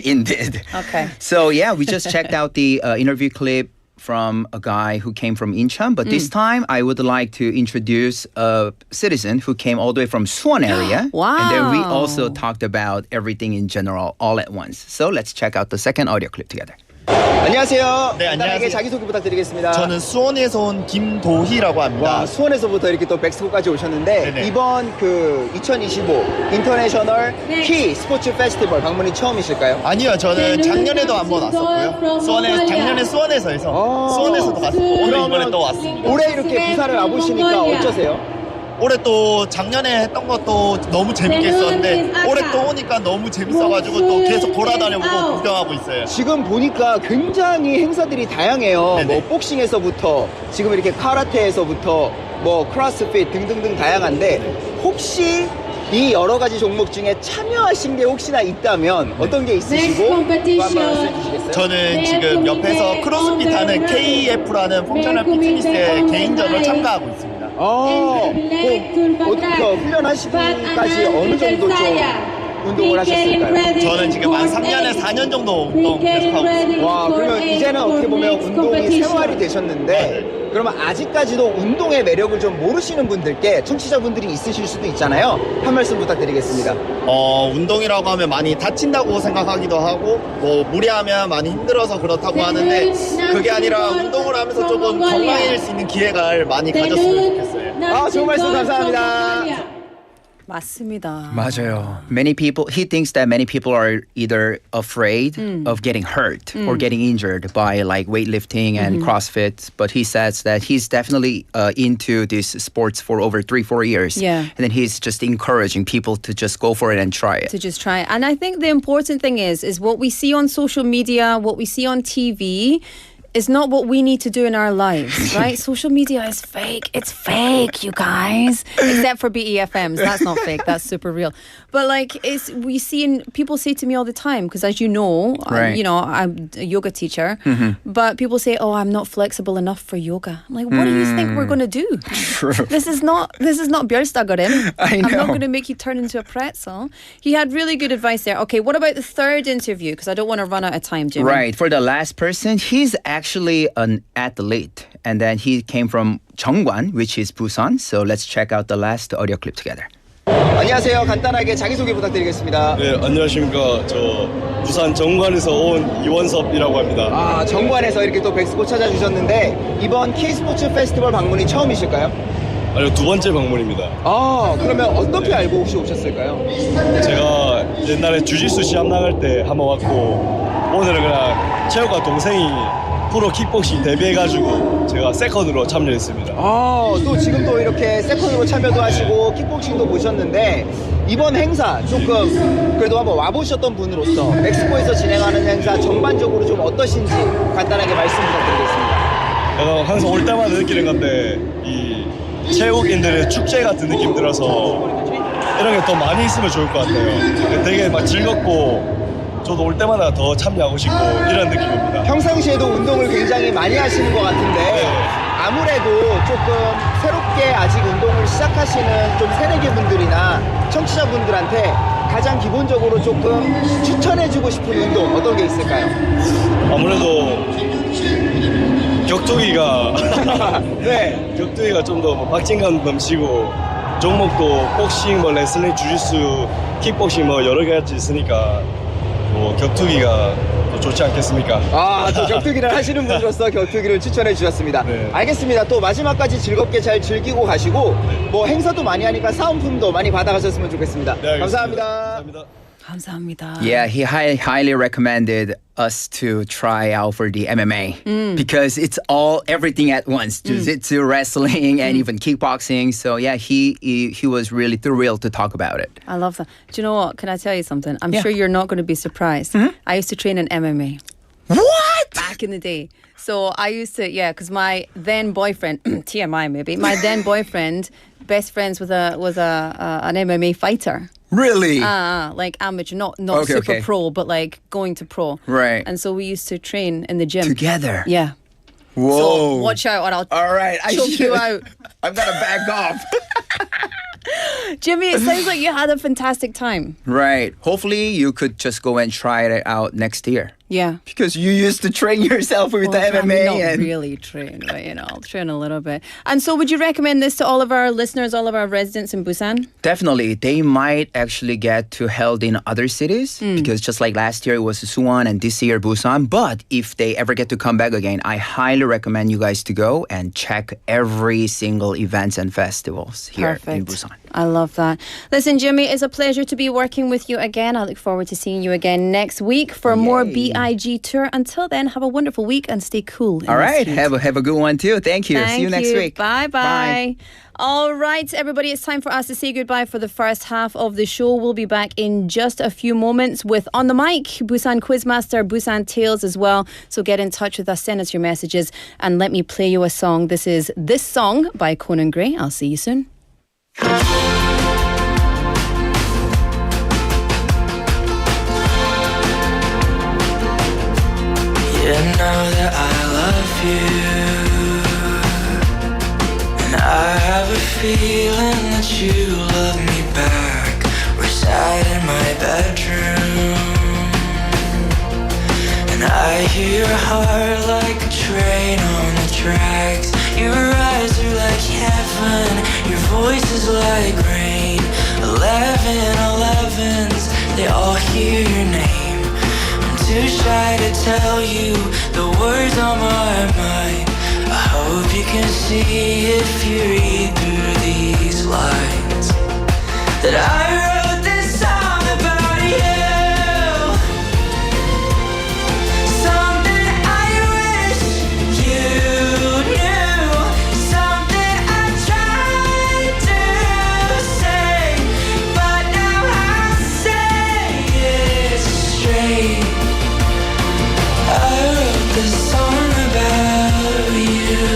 Indeed. Okay. So yeah, we just checked out the interview clip from a guy who came from Incheon, but this time I would like to introduce a citizen who came all the way from Suwon area. Wow. And then we also talked about everything in general all at once. So let's check out the second audio clip together. 안녕하세요. 네, 간단하게 안녕하세요. 자기소개 부탁드리겠습니다. 저는 수원에서 온 김도희라고 합니다. 와, 수원에서부터 이렇게 또 백스코까지 오셨는데 네네. 이번 그 2025 인터내셔널 키 스포츠 페스티벌 방문이 처음이실까요? 아니요, 저는 작년에도 한번 왔었고요. 작년에 수원에서 해서 수원에서도 갔었고 오늘 이번에 또 왔습니다. 올해 이렇게 부산을 와보시니까 어떠세요? 올해 또 작년에 했던 것도 너무 재밌게 했었는데 올해 또 오니까 너무 재밌어가지고 또 계속 돌아다녀보고 구경하고 있어요. 지금 보니까 굉장히 행사들이 다양해요. 네네. 뭐 복싱에서부터 지금 이렇게 카라테에서부터 뭐 크로스핏 등등등 다양한데 혹시 이 여러 가지 종목 중에 참여하신 게 혹시나 있다면 어떤 게 있으시고 또 한번 말씀해 주시겠어요? 저는 지금 옆에서 크로스핏 하는 KF라는 펑셔널 피트니스의 개인전을 참가하고 있습니다. 어떻게 훈련하시기까지 어느 정도 좀 운동을 하셨을까요? 저는 지금 한 3년에 4년 정도 운동 계속하고 있습니다. 와, 그러면 이제는 어떻게 보면 운동이 생활이 되셨는데 그러면 아직까지도 운동의 매력을 좀 모르시는 분들께 청취자분들이 있으실 수도 있잖아요. 한 말씀 부탁드리겠습니다. 운동이라고 하면 많이 다친다고 생각하기도 하고 뭐 무리하면 많이 힘들어서 그렇다고 하는데 그게 아니라 운동을 하면서 조금 건강해질 수 있는 기회를 많이 가졌으면 좋겠어요. 좋은 말씀 감사합니다. 맞습니다. 맞아요. Many people, he thinks that many people are either afraid of getting hurt or getting injured by like weightlifting and CrossFit, but he says that he's definitely into these sports for over 3-4 years. Yeah. And then he's just encouraging people to just go for it and try it. To just try it. And I think the important thing is what we see on social media, what we see on TV, is not what we need to do in our lives, right? Social media is fake. It's fake, you guys. Except for BEFMs. That's not fake. That's super real. But like, people say to me all the time, because as you know, Right. I'm a yoga teacher, but people say, oh, I'm not flexible enough for yoga. I'm like, what do you think we're going to do? True. This is not Björnstagarim. I I'm not know. going to make you turn into a pretzel. He had really good advice there. Okay, what about the third interview? Because I don't want to run out of time, Jimmy. Right. For the last person, he's actually an athlete. And then he came from Jeongwan, which is Busan. So let's check out the last audio clip together. 안녕하세요. 간단하게 자기소개 부탁드리겠습니다. 네, 안녕하십니까. 저 부산 정관에서 온 이원섭이라고 합니다. 정관에서 이렇게 또 백스코 찾아주셨는데 이번 K스포츠 페스티벌 방문이 처음이실까요? 아니요, 두 번째 방문입니다. 그러면 어떻게 알고 혹시 오셨을까요? 제가 옛날에 주짓수 시합 나갈 때 한번 왔고 오늘은 그냥 체육과 동생이 프로 킥복싱 데뷔해가지고 제가 세컨으로 참여했습니다. 또 지금 또 이렇게 세컨으로 참여도 하시고 킥복싱도 보셨는데 이번 행사 조금 그래도 한번 와보셨던 분으로서 멕시코에서 진행하는 행사 전반적으로 좀 어떠신지 간단하게 말씀 부탁드리겠습니다. 제가 항상 올 때마다 느끼는 건데 이 체육인들의 축제 같은 느낌 들어서 이런 게 더 많이 있으면 좋을 것 같아요. 되게 막 즐겁고 저도 올 때마다 더 참여하고 싶고 이런 느낌입니다. 평상시에도 운동을 굉장히 많이 하시는 것 같은데 아무래도 조금 새롭게 아직 운동을 시작하시는 좀 새내기 분들이나 청취자분들한테 가장 기본적으로 조금 추천해주고 싶은 운동 어떤 게 있을까요? 아무래도 격투기가 네. 격투기가 좀 더 박진감 넘치고 종목도 복싱, 뭐 레슬링, 주짓수, 킥복싱 뭐 여러 가지 있으니까 뭐 격투기가 더 좋지 않겠습니까? 또 격투기를 하시는 분으로서 격투기를 추천해 주셨습니다. 네. 알겠습니다. 또 마지막까지 즐겁게 잘 즐기고 가시고 뭐 행사도 많이 하니까 사은품도 많이 받아가셨으면 좋겠습니다. 네, 감사합니다. 감사합니다. 감사합니다. Yeah, he highly recommended us to try out for the MMA because it's everything at once, jiu-jitsu, wrestling, and even kickboxing. So yeah, he was really thrilled to talk about it. I love that. Do you know what? Can I tell you something? I'm Yeah. sure you're not going to be surprised. I used to train in MMA. What? Back in the day. So I used to, because my then boyfriend, TMI maybe, my then boyfriend, best friends with an MMA fighter. Really? Like amateur, not Okay, super okay. pro, but like going to pro. Right. And so we used to train in the gym. Together? Yeah. Whoa. So watch out or I'll All right. choke you out. I'm gonna back off. Jimmy, it sounds like you had a fantastic time. Right. Hopefully you could just go and try it out next year. Yeah. Because you used to train yourself with the I MMA mean, not and really train, but I'll train a little bit. And so would you recommend this to all of our listeners, all of our residents in Busan? definitely they might actually get to held in other cities because just like last year it was Suwon and this year Busan. But if they ever get to come back again, I highly recommend you guys to go and check every single events and festivals here in Busan. I love that. Listen, Jimmy, it's a pleasure to be working with you again. I look forward to seeing you again next week for more B.I.G Tour. Until then, have a wonderful week and stay cool. All right. Have a good one too. Thank you. See you next week. Bye-bye. All right, everybody, it's time for us to say goodbye for the first half of the show. We'll be back in just a few moments with On the Mic, Busan Quizmaster, Busan Tales as well. So get in touch with us, send us your messages, and let me play you a song. This is This Song by Conan Gray. I'll see you soon. You know that I love you, and I have a feeling that you love me back. We're sat in my bedroom, and I hear your heart like a train on the tracks. Your eyes are like heaven, your voice is like rain. 11s, they all hear your name. Too shy to tell you the words on my mind. I hope you can see if you read through these lines that I wrote this song about you. Something I wish you knew, something I tried to say, but now I'll say it straight. I wrote this song about you.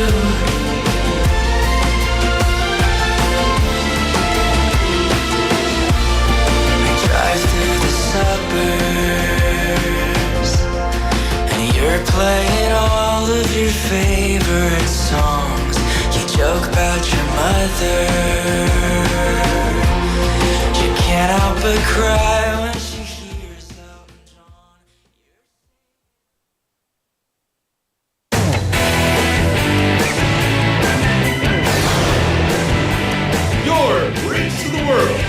I drive through the suburbs, and you're playing all of your favorite songs. You joke about your mother, you can't help but cry when she hears Elton John. Your Bridge to the World.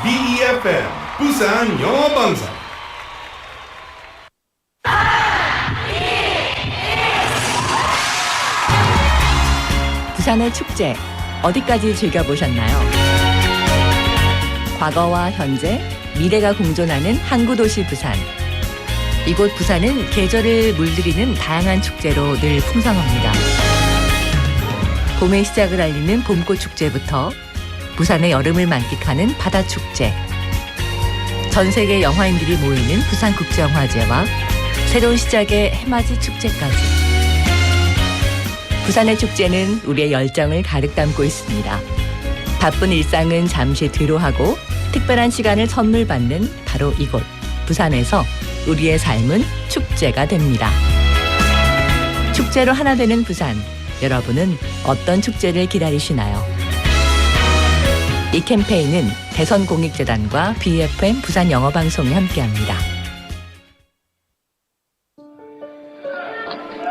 BEFM 부산 영어방송. 부산의 축제 어디까지 즐겨보셨나요? 과거와 현재, 미래가 공존하는 항구 도시 부산. 이곳 부산은 계절을 물들이는 다양한 축제로 늘 풍성합니다. 봄의 시작을 알리는 봄꽃 축제부터 부산의 여름을 만끽하는 바다 축제, 전 세계 영화인들이 모이는 부산국제영화제와 새로운 시작의 해맞이 축제까지. 부산의 축제는 우리의 열정을 가득 담고 있습니다. 바쁜 일상은 잠시 뒤로하고 특별한 시간을 선물 받는 바로 이곳 부산에서 우리의 삶은 축제가 됩니다. 축제로 하나 되는 부산, 여러분은 어떤 축제를 기다리시나요? 이 캠페인은 대선공익재단과 BFM 부산영어방송이 함께합니다.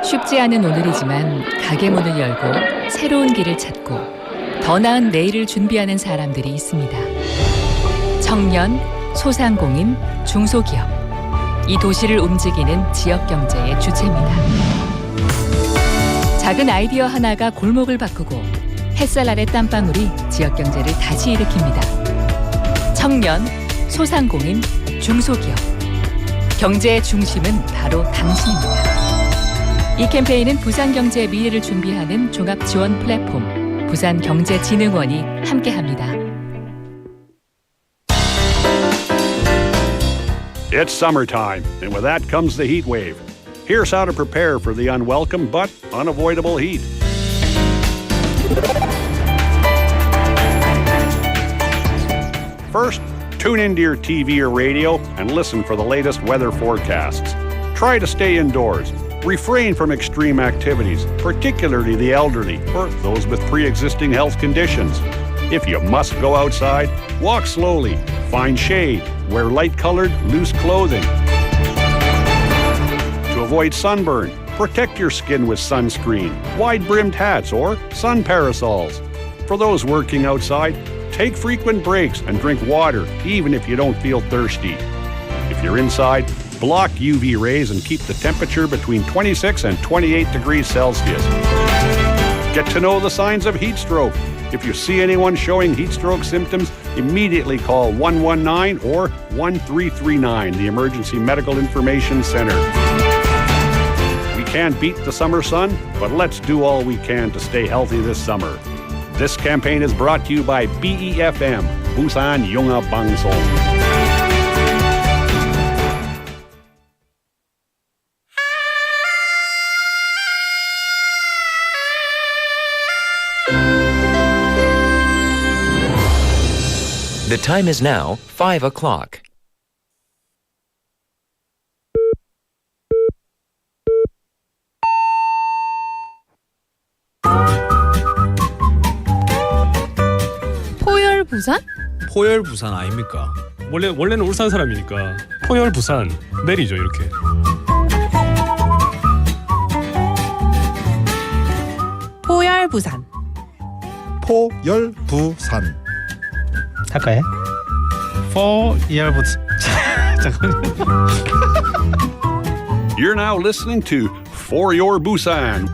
쉽지 않은 오늘이지만 가게 문을 열고 새로운 길을 찾고 더 나은 내일을 준비하는 사람들이 있습니다. 청년, 소상공인, 중소기업. 이 도시를 움직이는 지역 경제의 주체입니다. 작은 아이디어 하나가 골목을 바꾸고 햇살 아래 땀방울이 지역 경제를 다시 일으킵니다. 청년, 소상공인, 중소기업. 경제의 중심은 바로 당신입니다. 이 캠페인은 부산 경제의 미래를 준비하는 종합 지원 플랫폼 부산경제진흥원이 함께합니다. It's summertime, and with that comes the heat wave. Here's how to prepare for the unwelcome but unavoidable heat. First, tune into your TV or radio and listen for the latest weather forecasts. Try to stay indoors. Refrain from extreme activities, particularly the elderly or those with pre-existing health conditions. If you must go outside, walk slowly, find shade, wear light-colored, loose clothing. To avoid sunburn, protect your skin with sunscreen, wide-brimmed hats, or sun parasols. For those working outside, take frequent breaks and drink water, even if you don't feel thirsty. If you're inside, block UV rays and keep the temperature between 26 and 28 degrees Celsius. Get to know the signs of heat stroke. If you see anyone showing heat stroke symptoms, immediately call 119 or 1339, the Emergency Medical Information Center. We can't beat the summer sun, but let's do all we can to stay healthy this summer. This campaign is brought to you by BEFM, 부산영어방송. The time is now 5 o'clock. 포열 부산? 포열 부산 아닙니까? 원래는 울산 사람이니까 포열 부산 내리죠 이렇게. 포열 부산. 포열 부산. 할까요? 포열 부산. You're now listening to For Your Busan.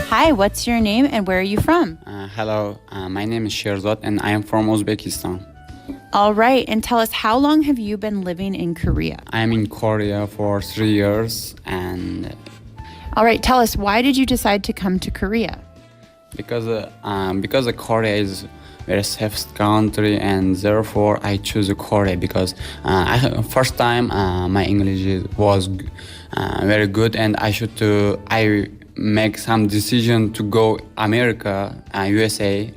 Hi, what's your name and where are you from? Hello, my name is Sherzad and I am from Uzbekistan. All right, and tell us, how long have you been living in Korea? I am in Korea for 3 years and... All right, tell us, why did you decide to come to Korea? Because Korea is very safe country and therefore I choose Korea because first time my English was very good and I make some decision to go America, USA,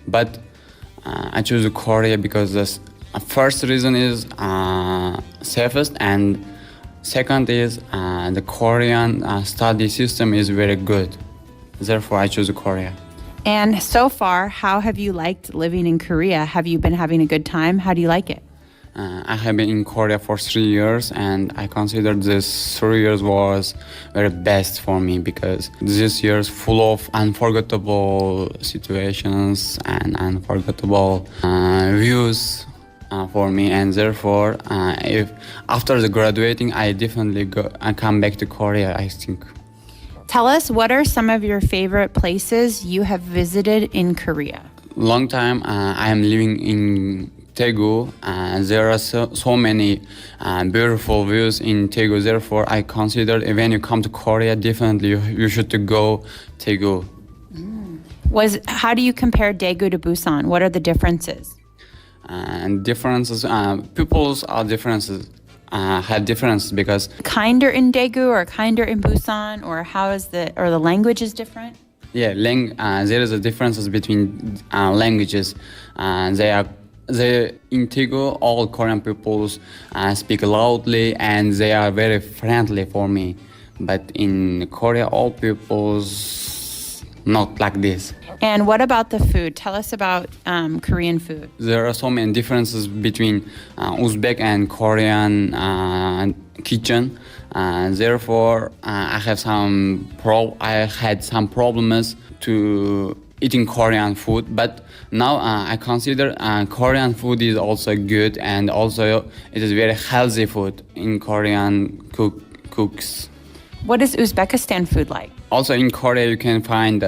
but I choose Korea because the first reason is safest and second is the Korean study system is very good. Therefore, I choose Korea. And so far, how have you liked living in Korea? Have you been having a good time? How do you like it? I have been in Korea for 3 years, and I consider this 3 years was very best for me because this year is full of unforgettable situations and unforgettable views for me, and therefore, if after the graduating, I definitely come back to Korea, I think. Tell us, what are some of your favorite places you have visited in Korea? Long time I am living in Daegu. There are so many beautiful views in Daegu. Therefore, I consider when you come to Korea, definitely you should to go Daegu. How do you compare Daegu to Busan? What are the differences? And differences, people's are differences. Have differences because Kinder in Daegu or kinder in Busan, or the language is different? Yeah, there is a differences between languages. They in Daegu, all Korean people speak loudly and they are very friendly for me. But in Korea, all people's not like this. And what about the food? Tell us about Korean food. There are so many differences between Uzbek and Korean kitchen. Therefore, I had some problems to eating Korean food. But now I consider Korean food is also good, and also it is very healthy food in Korean cooks. What is Uzbekistan food like? Also in Korea, you can find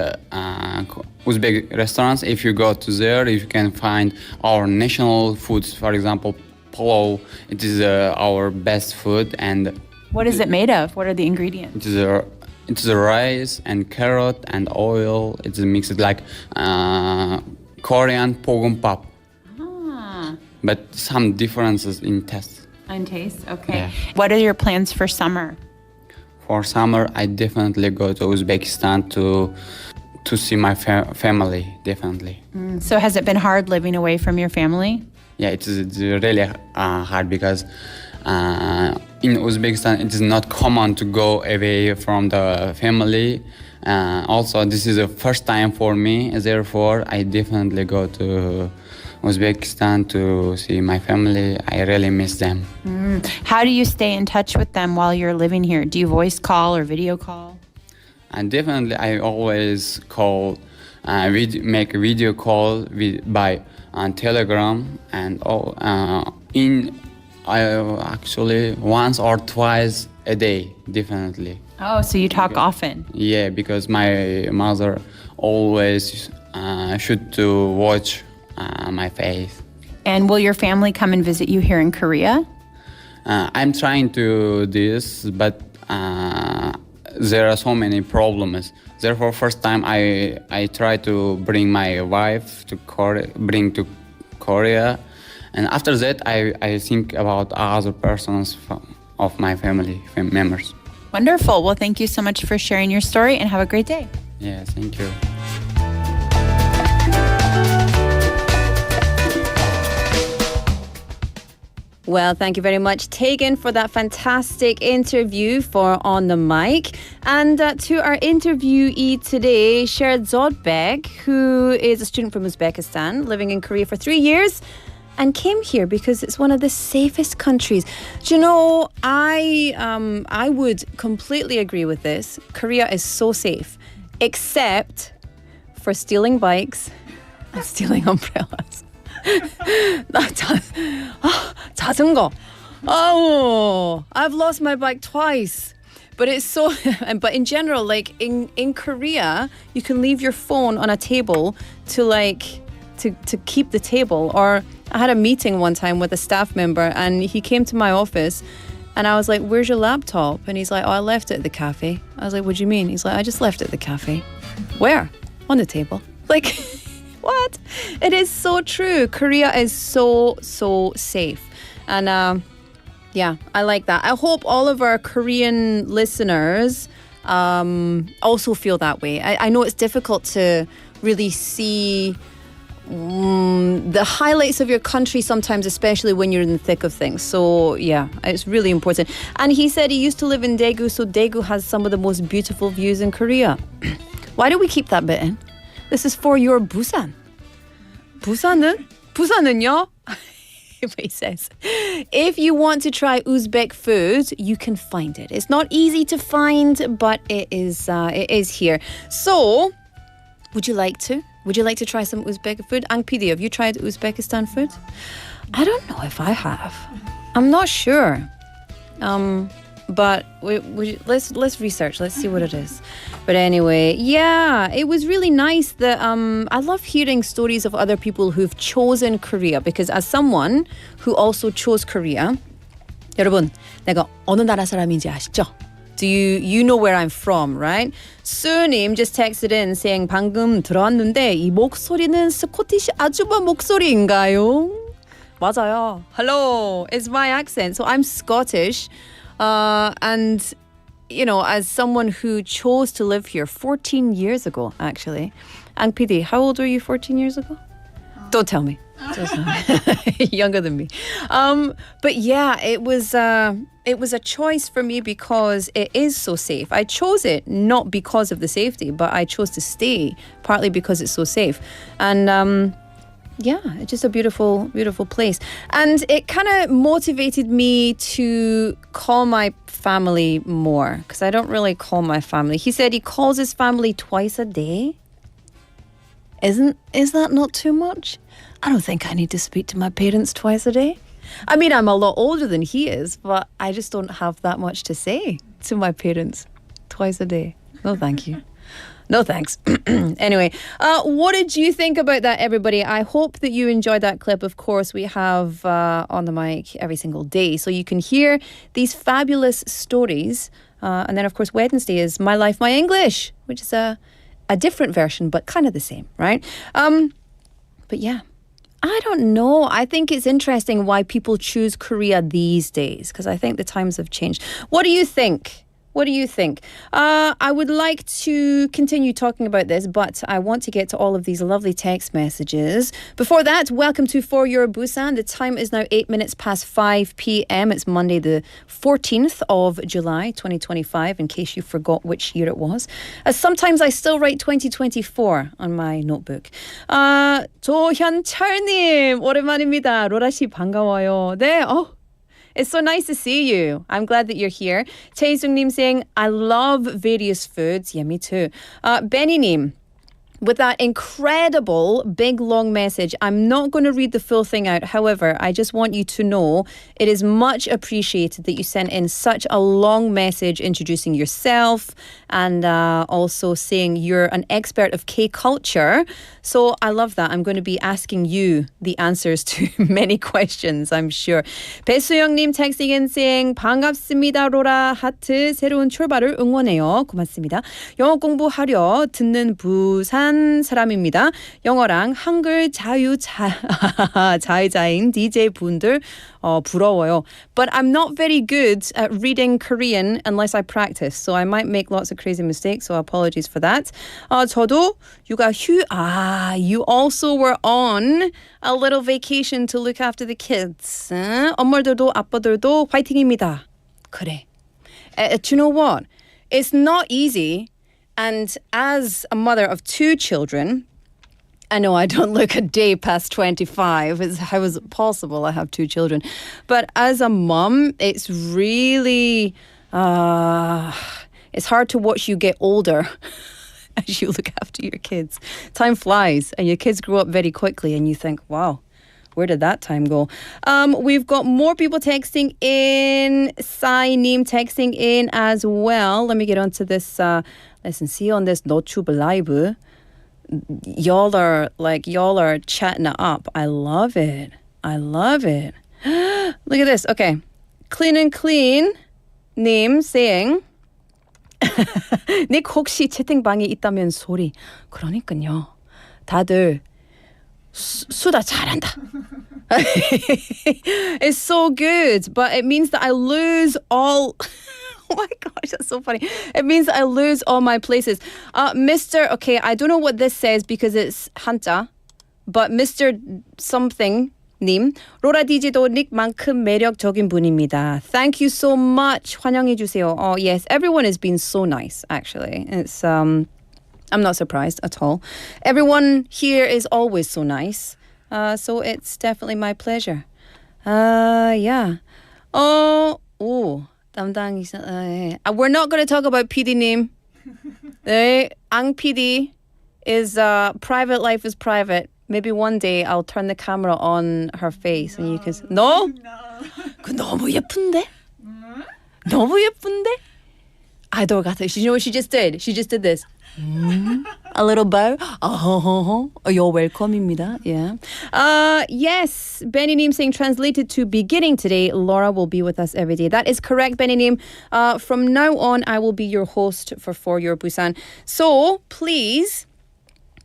Uzbek restaurants. If you go to there, you can find our national foods. For example, pulao. It is our best food. And what is it made of? What are the ingredients? It is rice and carrot and oil. It's mixed like Korean pogeumbap. But some differences in taste. In taste, okay. Yeah. What are your plans for summer? For summer, I definitely go to Uzbekistan to see my family, definitely. So has it been hard living away from your family? Yeah, it's really hard because in Uzbekistan, it is not common to go away from the family. Also, this is the first time for me. Therefore, I definitely go to Uzbekistan to see my family. I really miss them. How do you stay in touch with them while you're living here? Do you voice call or video call? And definitely, I always call, make a video call by Telegram, and I actually once or twice a day, definitely. Oh, so you talk often? Yeah, because my mother always should to watch my face. And will your family come and visit you here in Korea? I'm trying to do this, but there are so many problems. Therefore, first time I try to bring my wife to Korea, and after that I think about other persons of my family members. Wonderful. Well, thank you so much for sharing your story, and have a great day. Yeah, thank you. Well, thank you very much, Tegan, for that fantastic interview for On the Mic. And to our interviewee today, Sherzodbek, who is a student from Uzbekistan, living in Korea for 3 years, and came here because it's one of the safest countries. Do you know, I would completely agree with this. Korea is so safe, except for stealing bikes and stealing umbrellas. 자전거. Oh, I've lost my bike twice. But it's so, but in general, like in Korea, you can leave your phone on a table to keep the table. Or I had a meeting one time with a staff member, and he came to my office, and I was like, "Where's your laptop?" And he's like, "Oh, I left it at the cafe." I was like, "What do you mean?" He's like, "I just left it at the cafe." Where? On the table. Like, what? It is so true. Korea is so safe. And yeah, I like that. I hope all of our Korean listeners also feel that way. I know it's difficult to really see the highlights of your country sometimes, especially when you're in the thick of things. So yeah, it's really important. And he said he used to live in Daegu, so Daegu has some of the most beautiful views in Korea. Why do we keep that bit in? This is for Your Busan. 부산은요? He says, if you want to try Uzbek food, you can find it. It's not easy to find, but it is here. So, would you like to? Would you like to try some Uzbek food? Ang PD, have you tried Uzbekistan food? I don't know if I have. I'm not sure. But let's research. Let's see what it is. But anyway, yeah, it was really nice that I love hearing stories of other people who've chosen Korea, because as someone who also chose Korea, 여러분, 내가 어느 나라 사람인지 아시죠? Do you know where I'm from, right? 수님 just texted in saying 방금 들어왔는데 이 목소리는 스코티시 아주바 목소리인가요? 맞아요. Hello, it's my accent. So I'm Scottish. And, you know, as someone who chose to live here 14 years ago, actually. Ang PD, how old were you 14 years ago? Don't tell me. Younger than me. But yeah, it was a choice for me because it is so safe. I chose it not because of the safety, but I chose to stay partly because it's so safe. And yeah, it's just a beautiful, beautiful place. And it kind of motivated me to call my family more, because I don't really call my family. He said he calls his family twice a day. Is that not too much? I don't think I need to speak to my parents twice a day. I mean, I'm a lot older than he is, but I just don't have that much to say to my parents twice a day. No, thank you. No thanks. Anyway, what did you think about that, everybody? I hope that you enjoyed that clip. Of course, we have on the mic every single day, so you can hear these fabulous stories. And then, of course, Wednesday is My Life, My English, which is a different version, but kind of the same, right? But yeah, I don't know. I think it's interesting why people choose Korea these days, because I think the times have changed. What do you think? What do you think? I would like to continue talking about this, but I want to get to all of these lovely text messages. Before that, welcome to For Your Busan. The time is now 8 minutes past 5 p.m. It's Monday, the 14th of July, 2025, in case you forgot which year it was. Sometimes I still write 2024 on my notebook. 조현철님, 오랜만입니다. 로라씨 반가워요. 네, it's so nice to see you. I'm glad that you're here. Chae-sung-nim saying, I love various foods. Yeah, me too. Benny-nim, with that incredible big long message. I'm not going to read the full thing out. However, I just want you to know it is much appreciated that you sent in such a long message introducing yourself and also saying you're an expert of K-culture. So I love that. I'm going to be asking you the answers to many questions, I'm sure. 배수영님 texting in saying 반갑습니다, 로라. 하트 새로운 출발을 응원해요. 고맙습니다. 영어 공부하려 듣는 부산 사람입니다. 영어랑 한글 자유자인 DJ 분들 부러워요. But I'm not very good at reading Korean unless I practice. So I might make lots of crazy mistakes. So apologies for that. 저도 육아 you also were on a little vacation to look after the kids. 엄마들도 아빠들도 화이팅입니다. 그래. Do you know what? It's not easy. And as a mother of 2 children, I know I don't look a day past 25. How is it possible? I have 2 children. But as a mom, it's really, it's hard to watch you get older as you look after your kids. Time flies and your kids grow up very quickly and you think, wow, where did that time go? We've got more people texting in. Sai-nim texting in as well. Let me get onto this. Listen, see on this Notube Live. Y'all are chatting it up. I love it. Look at this. Okay. Clean and Clean 님 saying 닉 혹시 채팅방에 있다면 소리. 그러니까요. 다들 수다 잘한다. It's so good, but it means that I lose all. Oh my gosh, that's so funny. It means that I lose all my places. Mr. Okay, I don't know what this says because it's 한자, but Mr. something 님, 로라 DJ도 닉만큼 매력적인 분입니다. Thank you so much. 환영해 주세요. Oh yes, everyone has been so nice. Actually, it's I'm not surprised at all. Everyone here is always so nice. So it's definitely my pleasure. Yeah. 담당 we're not going to talk about PD님. Ang PD is private life is private. Maybe one day I'll turn the camera on her face and you can No? 그 너무 예쁜데? 너무 예쁜데? 아이돌 같아. You know what she just did? She just did this. A little bow. You're welcome입니다. Yeah. Yes. Benny Neem saying translated to beginning today, Laura will be with us every day. That is correct, Benny Neem. From now on, I will be your host for Your Busan. So please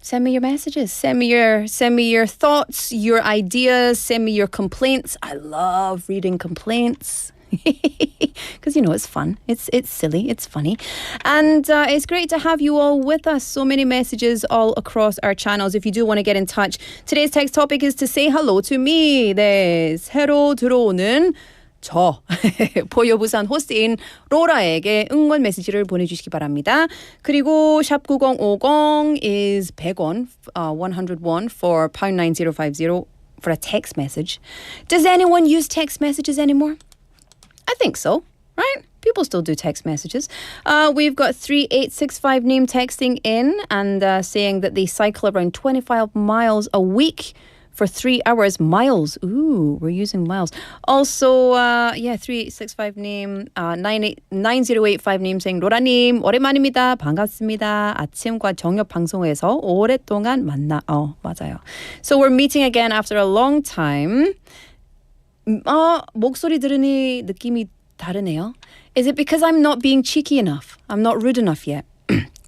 send me your messages. Send me your thoughts, your ideas. Send me your complaints. I love reading complaints. Because it's fun, it's silly, it's funny, and it's great to have you all with us. So many messages all across our channels. If you do want to get in touch, today's text topic is to say hello to me. 네, 새로 들어오는 저 포요부산 호스트인 로라에게 응원 메시지를 보내주시기 바랍니다. 그리고 샵 9050 is 100원, 101 for pound 9050 for a text message. Does anyone use text messages anymore? I think so, right? People still do text messages. We've got 3865 name texting in and saying that they cycle around 25 miles a week for 3 hours. Miles. Ooh, we're using miles. Also, 3865 name, 9085 name saying 로라님, 오랜만입니다. 반갑습니다. 아침과 저녁 방송에서 오랫동안 맞아요. So we're meeting again after a long time. 목소리 들으니 느낌이 다르네요. Is it because I'm not being cheeky enough? I'm not rude enough yet?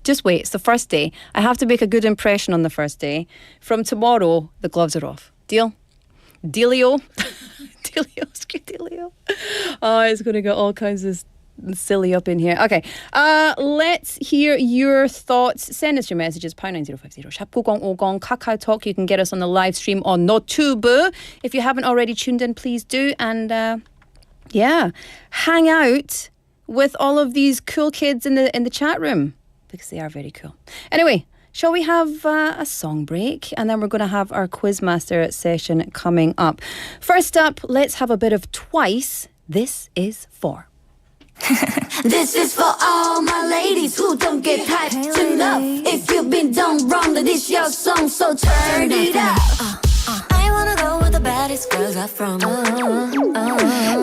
Just wait, it's the first day. I have to make a good impression on the first day. From tomorrow, the gloves are off. Deal? Dealio? Dealio. Oh, it's going to get all kinds of silly up in here. Okay, let's hear your thoughts. Send us your messages, pound 9050, 샵 9050, KakaoTalk. You can get us on the live stream on NoTube. If you haven't already tuned in, please do. And hang out with all of these cool kids in the chat room because they are very cool. Anyway, shall we have a song break? And then we're going to have our Quizmaster session coming up. First up, let's have a bit of Twice. This is for... This is for all my ladies who don't get hyped enough. If you've been done wrong, then this your song, so turn it up. I wanna go with the baddest girls up from.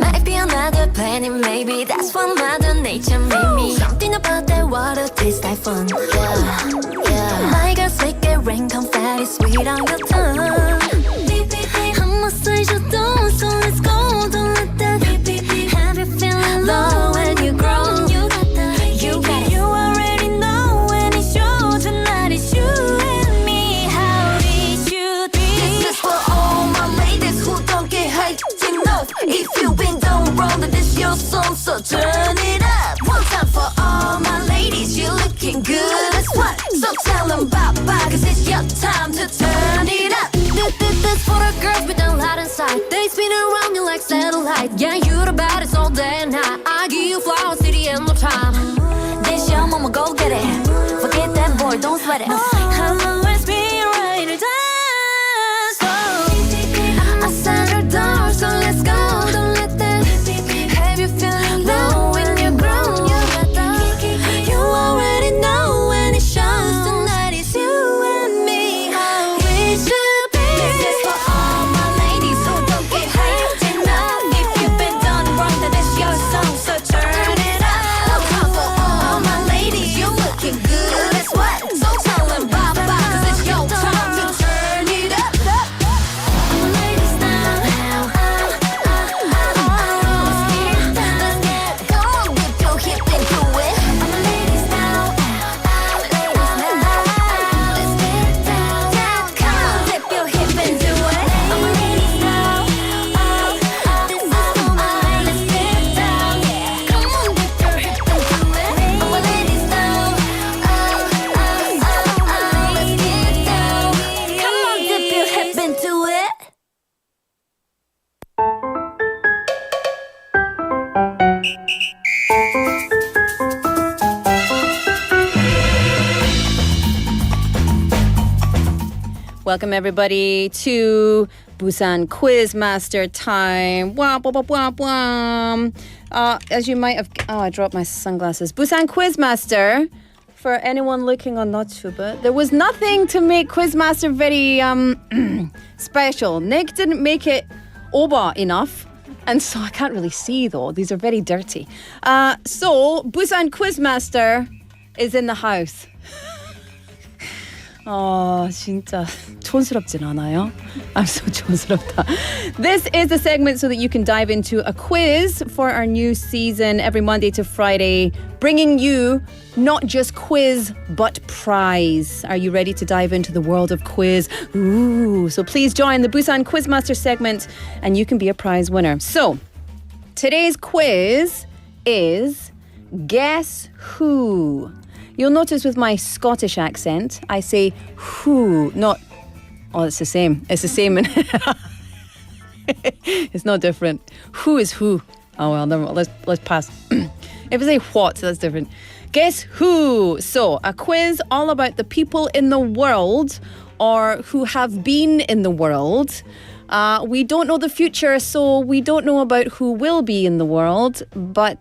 Might be another planet, maybe that's what Mother Nature made me. Something about that water tastes like fun. Yeah. My girl slick it, rain confetti, sweet on your tongue. I'm a stranger, don't, so let's go, don't let that. Have you feeling low when you grow? You got it. You already know when it's yours, tonight it's you and me. How it should be. This is for all my ladies who don't get hyped enough. If you've been done wrong, then this your song, so turn it up. One time for all my ladies, you're looking good as what? So tell them bye-bye, cause it's your time to turn it up. This for the girls with a lot inside. They spin around you like satellite. Yeah, you the baddest all day and night. I give you flowers, city and no time. This your mama, go get it. Forget that boy, don't sweat it. I'll always be right to dance. I set her door, so let's go. Don't let that have you feeling low when you're grown. You got that. You already know when it shows. Tonight is you and me. How we should be. This is for all my ladies who don't get hyped enough. If you've been done wrong, then it's your song, so turn it up. One time for all my ladies, you're looking good as what? So tell them bye-bye, cause it's your time to turn it up. All my ladies now. Let's get, come on, dip your hip into it. All my ladies now. Let's get down. Come on, dip your hip into it. All my ladies now. This is for my ladies. Let's get down. Come on, dip your hip into it. All my ladies now. Let's get down. Come on, dip your hip into it. Welcome everybody to Busan Quizmaster time. Wah, wah, wah, wah, wah. As you might have... Oh, I dropped my sunglasses. Busan Quizmaster, for anyone looking on Notsuba, there was nothing to make Quizmaster very special. Nick didn't make it over enough. And so I can't really see, though. These are very dirty. So, Busan Quizmaster is in the house. 진짜 촌스럽진 않아요? I'm so 촌스럽다. This is a segment so that you can dive into a quiz for our new season every Monday to Friday, bringing you not just quiz, but prize. Are you ready to dive into the world of quiz? Ooh, so please join the Busan Quizmaster segment and you can be a prize winner. So, today's quiz is Guess Who? You'll notice with my Scottish accent, I say who, not... Oh, it's the same. It's the same. It's not different. Who is who? Oh, well, never mind. Let's pass. If I say what, that's different. Guess who? So, a quiz all about the people in the world or who have been in the world. We don't know the future, so we don't know about who will be in the world, but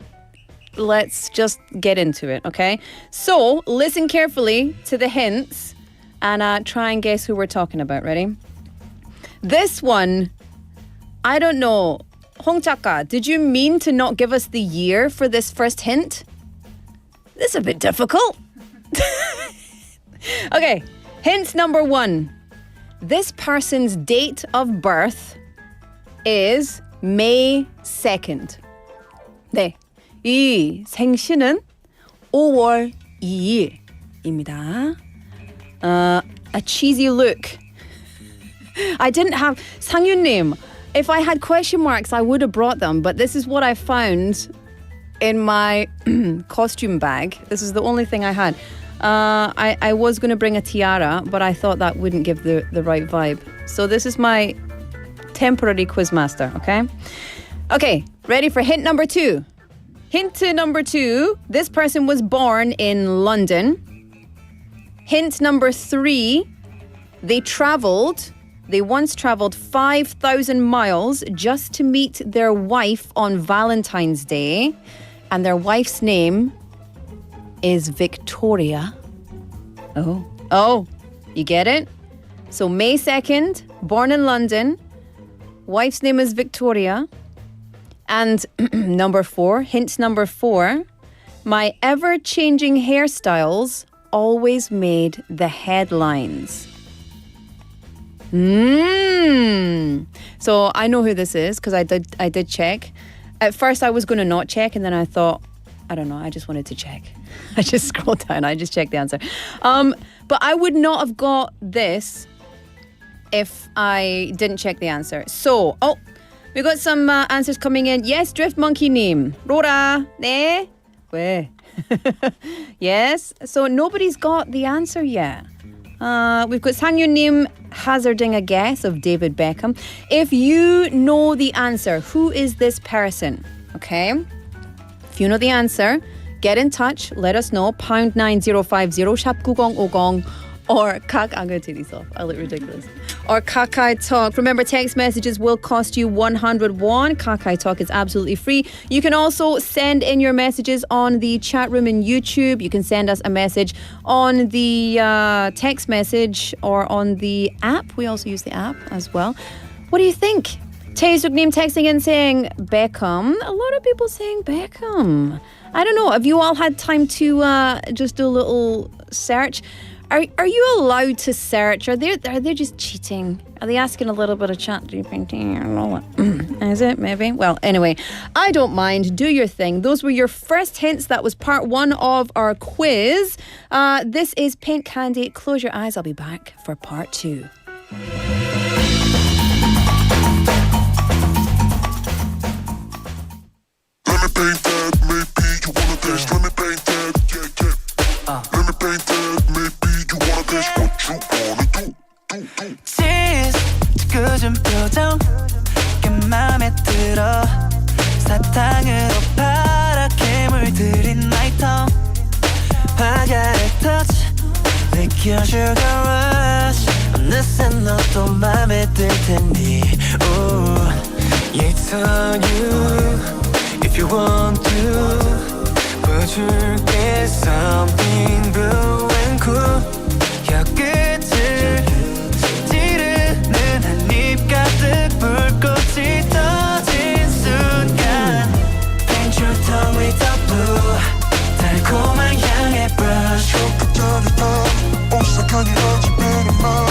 let's just get into it, okay? So, listen carefully to the hints and try and guess who we're talking about. Ready? This one, I don't know. Hong Chaka, did you mean to not give us the year for this first hint? This is a bit difficult. Okay, hint number 1. This person's date of birth is May 2nd. 네. 이 생신은 5월 2일입니다. A cheesy look. I didn't have... 상윤님, if I had question marks, I would have brought them, but this is what I found in my costume bag. This is the only thing I had. I was going to bring a tiara, but I thought that wouldn't give the right vibe. So this is my temporary quizmaster, okay? Okay, ready for hint number 2? Hint number 2, this person was born in London. Hint number 3, they once traveled 5,000 miles just to meet their wife on Valentine's Day. And their wife's name is Victoria. Oh, you get it? So May 2nd, born in London. Wife's name is Victoria. And number 4, hint number 4, my ever-changing hairstyles always made the headlines. So I know who this is because I did check. At first I was going to not check and then I thought, I don't know, I just wanted to check. I just scrolled down, I just checked the answer. But I would not have got this if I didn't check the answer. So, we got some answers coming in. Yes, Drift Monkey name. Rora. 네. 왜? Yes. So nobody's got the answer yet. We've got Sangyun-nim hazarding a guess of David Beckham. If you know the answer, who is this person? Okay. If you know the answer, get in touch. Let us know. #9050 샵9050 or I'm going to take these off. I look ridiculous. Or Kakai Talk. Remember, text messages will cost you 100 won. Kakai Talk is absolutely free. You can also send in your messages on the chat room in YouTube. You can send us a message on the text message or on the app. We also use the app as well. What do you think? Tae-suk-nim texting in saying Beckham. A lot of people saying Beckham. I don't know. Have you all had time to just do a little search? Are you allowed to search? Are they just cheating? Are they asking a little bit of chat GPT? I don't know what. Is it? Maybe? Well, anyway, I don't mind. Do your thing. Those were your first hints. That was part 1 of our quiz. This is Pink Candy. Close your eyes. I'll be back for part 2. Let me paint that, maybe you wanna taste. Let me paint that, yeah. Let me paint that, maybe you wanna taste what you wanna do. Cheese, 짓궂은 표정, 꽤 맘에 들어. 사탕으로 파랗게 물들인 my tongue. 화가의 touch, lick your sugar rush. I'm 어느새 너도 맘에 들 테니 It's on you if you want to 보여줄게 something blue and cool 혀끝을 찌르는 한입 가득 불꽃이 터진 순간 Paint your tongue with the blue 달콤한 향의 brush 오싹하게 어지르는 말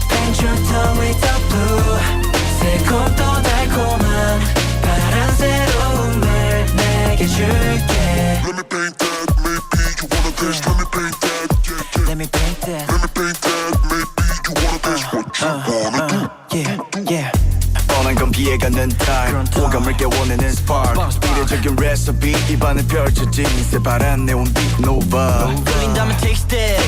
Paint your tongue with the blue 새콤도 달콤한 파란 새로움을 내게 줄게 Let me paint that, maybe you wanna taste. Let me paint that, yeah, yeah. Let me paint that. Let me paint that, maybe you wanna taste what you wanna do. Yeah, yeah. 뻔한 건 피해가는 타임 호감을 깨워내는 spark 이례적인 레시피 입안에 펼쳐진 새파란 네온 빛 노바 끌린다면 take step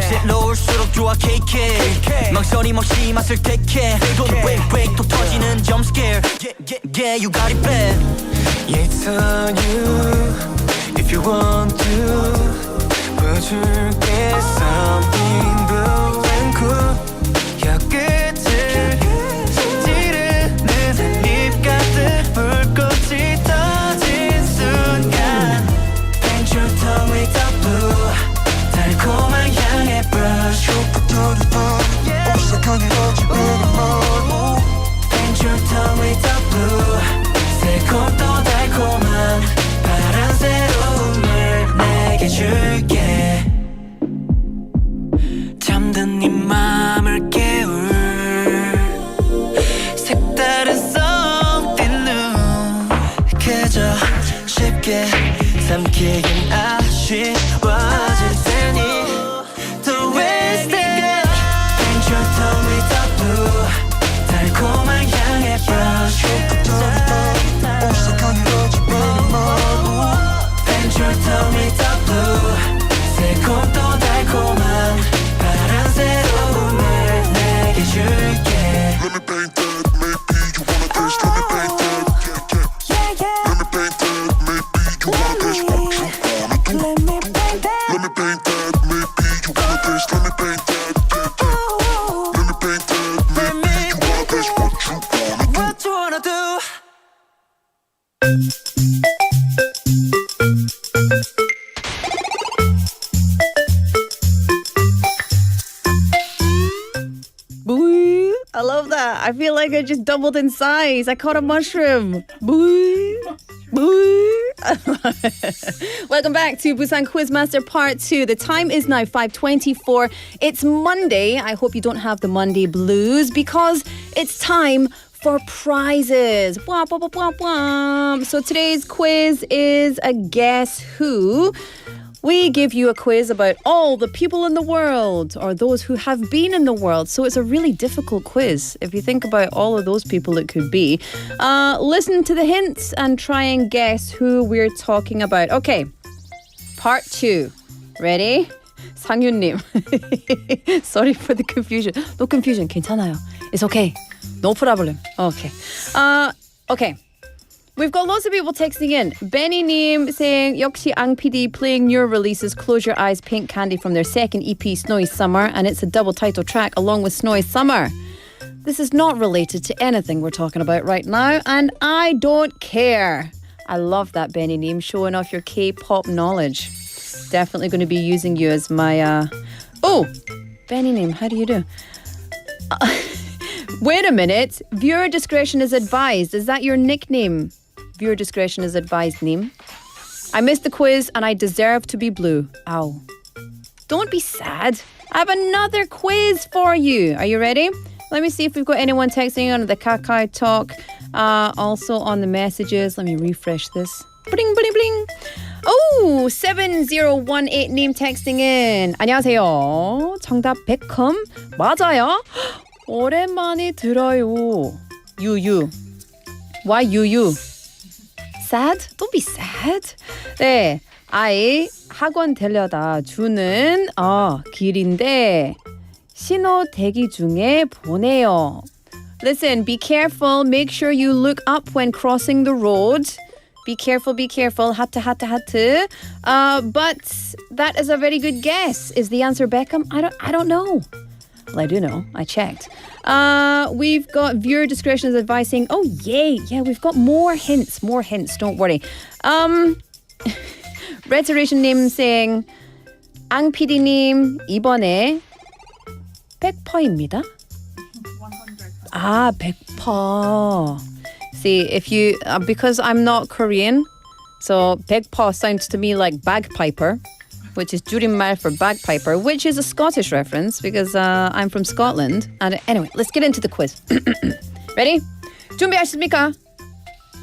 새로울수록 좋아 cake 망설임 없이 맛을 택해 도는 break 또 터지는 jump scare Yeah, you got it bad It's on you if you want to 보여줄게 something blue and cool 혀끝을 찌르는 한입 가득 불꽃이 터진 순간 Paint your tongue with the blue 달콤한 향의 brush 오싹하게 어지르는 말 Paint your tongue with the blue 새콤도 달콤한 파란 새로움을 내게 줄게 잠든 네 맘을 깨울 색다른 속된 눈 그저 쉽게 삼키긴 아쉬워질 테니 Don't waste it Paint your tongue with the blue 달콤한 향의 brush 오싹하게 어지르는 말 Paint your tongue with the blue 새콤도 달콤한 파란 새로움을 내게 줄게 Let me paint that, maybe you wanna taste. Let me paint that, yeah, yeah. Let me paint that, maybe you wanna taste what you wanna do. Let me paint that, maybe you wanna taste. Let me paint that, yeah, yeah. Let me paint that, maybe you wanna taste what you wanna do. What you wanna do Boo! I love that. I feel like I just doubled in size. I caught a mushroom. Boo! Boo! Welcome back to Busan Quizmaster Part 2. The time is now 5:24. It's Monday. I hope you don't have the Monday blues because it's time for prizes. Wah, wah, wah, wah, wah. So today's quiz is a Guess Who. We give you a quiz about all the people in the world or those who have been in the world. So it's a really difficult quiz. If you think about all of those people it could be. Listen to the hints and try and guess who we're talking about. Okay, part 2. Ready? 상윤님. Sorry for the confusion. No confusion. 괜찮아요. It's okay. No problem. Okay. Okay. We've got lots of people texting in. Benny님 saying, 역시 Ang PD playing new releases Close Your Eyes, Pink Candy from their second EP, Snowy Summer, and it's a double title track along with Snowy Summer. This is not related to anything we're talking about right now, and I don't care. I love that, Benny님, showing off your K-pop knowledge. Definitely going to be using you as my... Oh, Benny님, how do you do? Wait a minute. Viewer discretion is advised. Is that your nickname? Viewer discretion is advised, Neem. I missed the quiz and I deserve to be blue. Ow. Don't be sad. I have another quiz for you. Are you ready? Let me see if we've got anyone texting on the Kakao Talk. Also on the messages. Let me refresh this. Bling, bling, bling. Oh, 7018 Neem texting in. 안녕하세요. 정답 베컴. 맞아요. 오랜만에 들어요. 유유. Why 유유? Sad? Don't be sad. 네, 아이 학원 데려다 주는 길인데 신호 대기 중에 보내요. Listen, be careful. Make sure you look up when crossing the road. Be careful, be careful. 하트, 하트, 하트. But that is a very good guess. Is the answer Beckham? I don't know. Well, I do know. I checked. We've got viewer discretion is advising. Oh, yay. Yeah, we've got more hints. More hints. Don't worry. Restoration name saying 앙 PD님 이번에 100%입니다. 100%. See, if you because I'm not Korean, so 100% sounds to me like bagpiper, which is 줄임말 for bagpiper, which is a Scottish reference because I'm from Scotland. And anyway, let's get into the quiz. Ready? 준비하셨습니까?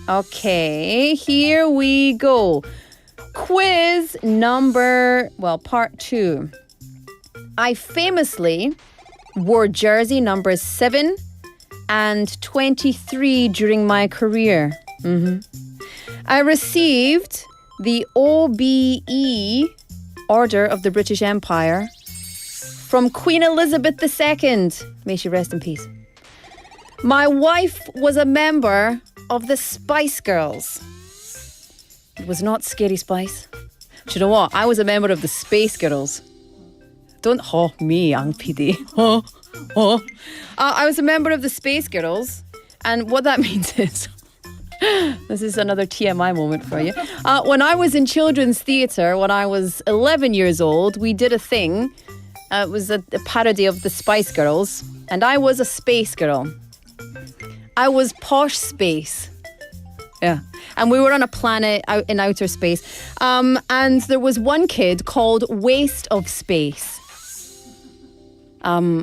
Okay, here we go. Quiz part 2. I famously wore jersey numbers 7 and 23 during my career. I received the OBE, Order of the British Empire, from Queen Elizabeth II. May she rest in peace. My wife was a member of the Spice Girls. It was not Scary Spice. Do you know what? I was a member of the Space Girls. Don't me, Ang PD. I was a member of the Space Girls, and what that means is, this is another TMI moment for you. When I was in children's theatre, when I was 11 years old, we did a thing. It was a parody of the Spice Girls, and I was a space girl. I was posh space. Yeah. And we were on a planet out in outer space. And there was one kid called Waste of Space,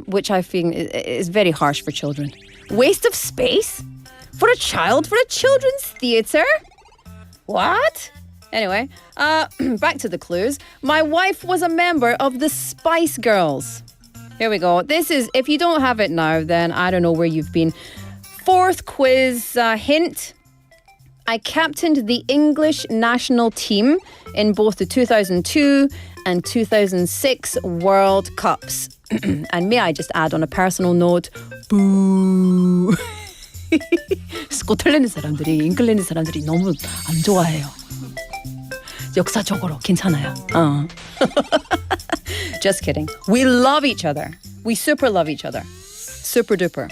which I think is very harsh for children. Waste of space? For a child? For a children's theatre? What? Anyway, back to the clues. My wife was a member of the Spice Girls. Here we go. This is, if you don't have it now, then I don't know where you've been. Fourth quiz hint. I captained the English national team in both the 2002 and 2006 World Cups. And may I just add on a personal note, boo. 스코틀랜드 사람들이 잉글랜드 사람들이 너무 안 좋아해요. 역사적으로 괜찮아요. Just kidding. We love each other. We super love each other. Super duper.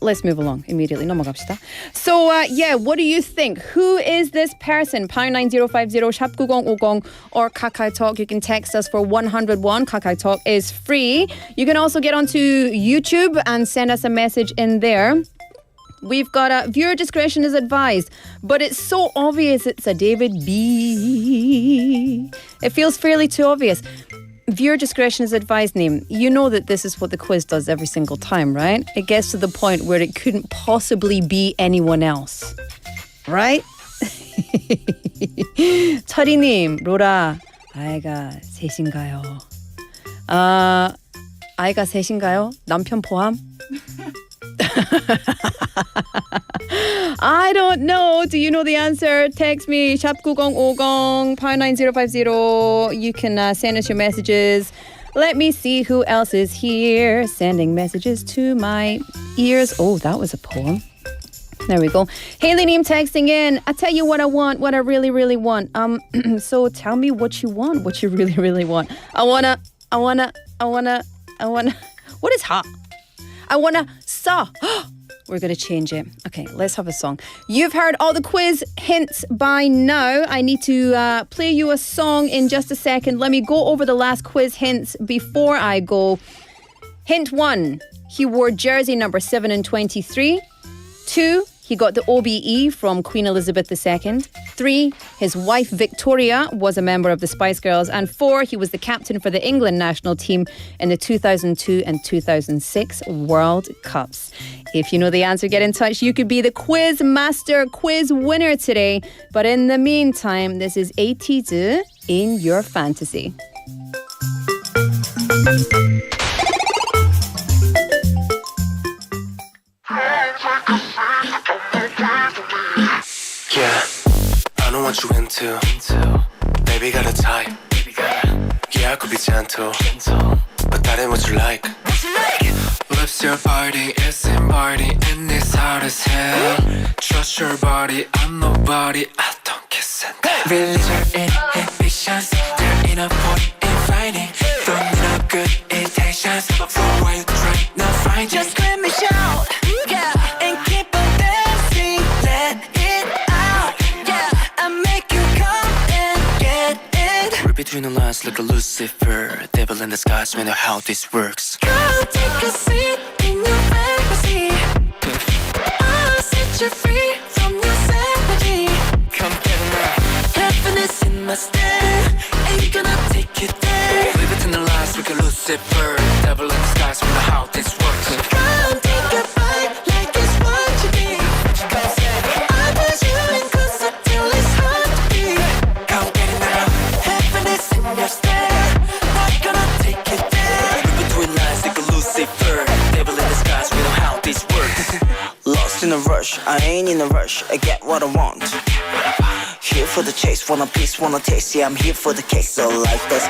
Let's move along immediately. 넘어갑시다. So, what do you think? Who is this person? pound 9050 샵9050 or KakaoTalk. You can text us for 101. KakaoTalk is free. You can also get onto YouTube and send us a message in there. We've got a viewer discretion is advised, but it's so obvious it's a David B. It feels fairly too obvious. Viewer discretion is advised name. You know that this is what the quiz does every single time, right? It gets to the point where it couldn't possibly be anyone else. Right? 철이님, 로라, 아이가 셋인가요? 아이가 셋인가요? 남편 포함? I don't know. Do you know the answer? Text me 샵9050 pound 9050. You can send us your messages. Let me see who else is here sending messages to my ears. Oh, that was a poem. There we go. Haley Neem texting in. I tell you what I want, what I really, really want. So tell me what you want, what you really, really want. I wanna. What is hot? I wanna saw. We're going to change it. Okay, let's have a song. You've heard all the quiz hints by now. I need to play you a song in just a second. Let me go over the last quiz hints before I go. Hint 1, he wore jersey number 7 and 23. 2, he got the OBE from Queen Elizabeth II. 3, his wife Victoria was a member of the Spice Girls. And 4, he was the captain for the England national team in the 2002 and 2006 World Cups. If you know the answer, get in touch. You could be the quiz master, quiz winner today. But in the meantime, this is ATZ in Your Fantasy. Yeah, I know what you into. Baby got a type. Yeah, I could be gentle, but that ain't what you like. Lips your body, it's in party, and it's hard as hell. Trust your body, I'm nobody, I don't kiss and tell. Release your inhibitions. There ain't no point in fighting. Don't need no good intentions. For why you devil in disguise, we know how this works. Come take a seat in your fantasy. I'll set you free from your sanity. Come get now. Happiness in my stare, ain't gonna take you there. Live it in the lies, we can Lucifer. Devil in disguise, we know how this works. Come take a bite, like it's what you need. I push you in closer till it's hard to breathe. Come get it now. Happiness in your stare, not gonna take you there. Live between lies, like a Lucifer. Devil in disguise, we know how this works. Lost in a rush, I ain't in a rush. I get what I want. Here for the chase, want a piece, want a taste. Yeah, I'm here for the case. So like this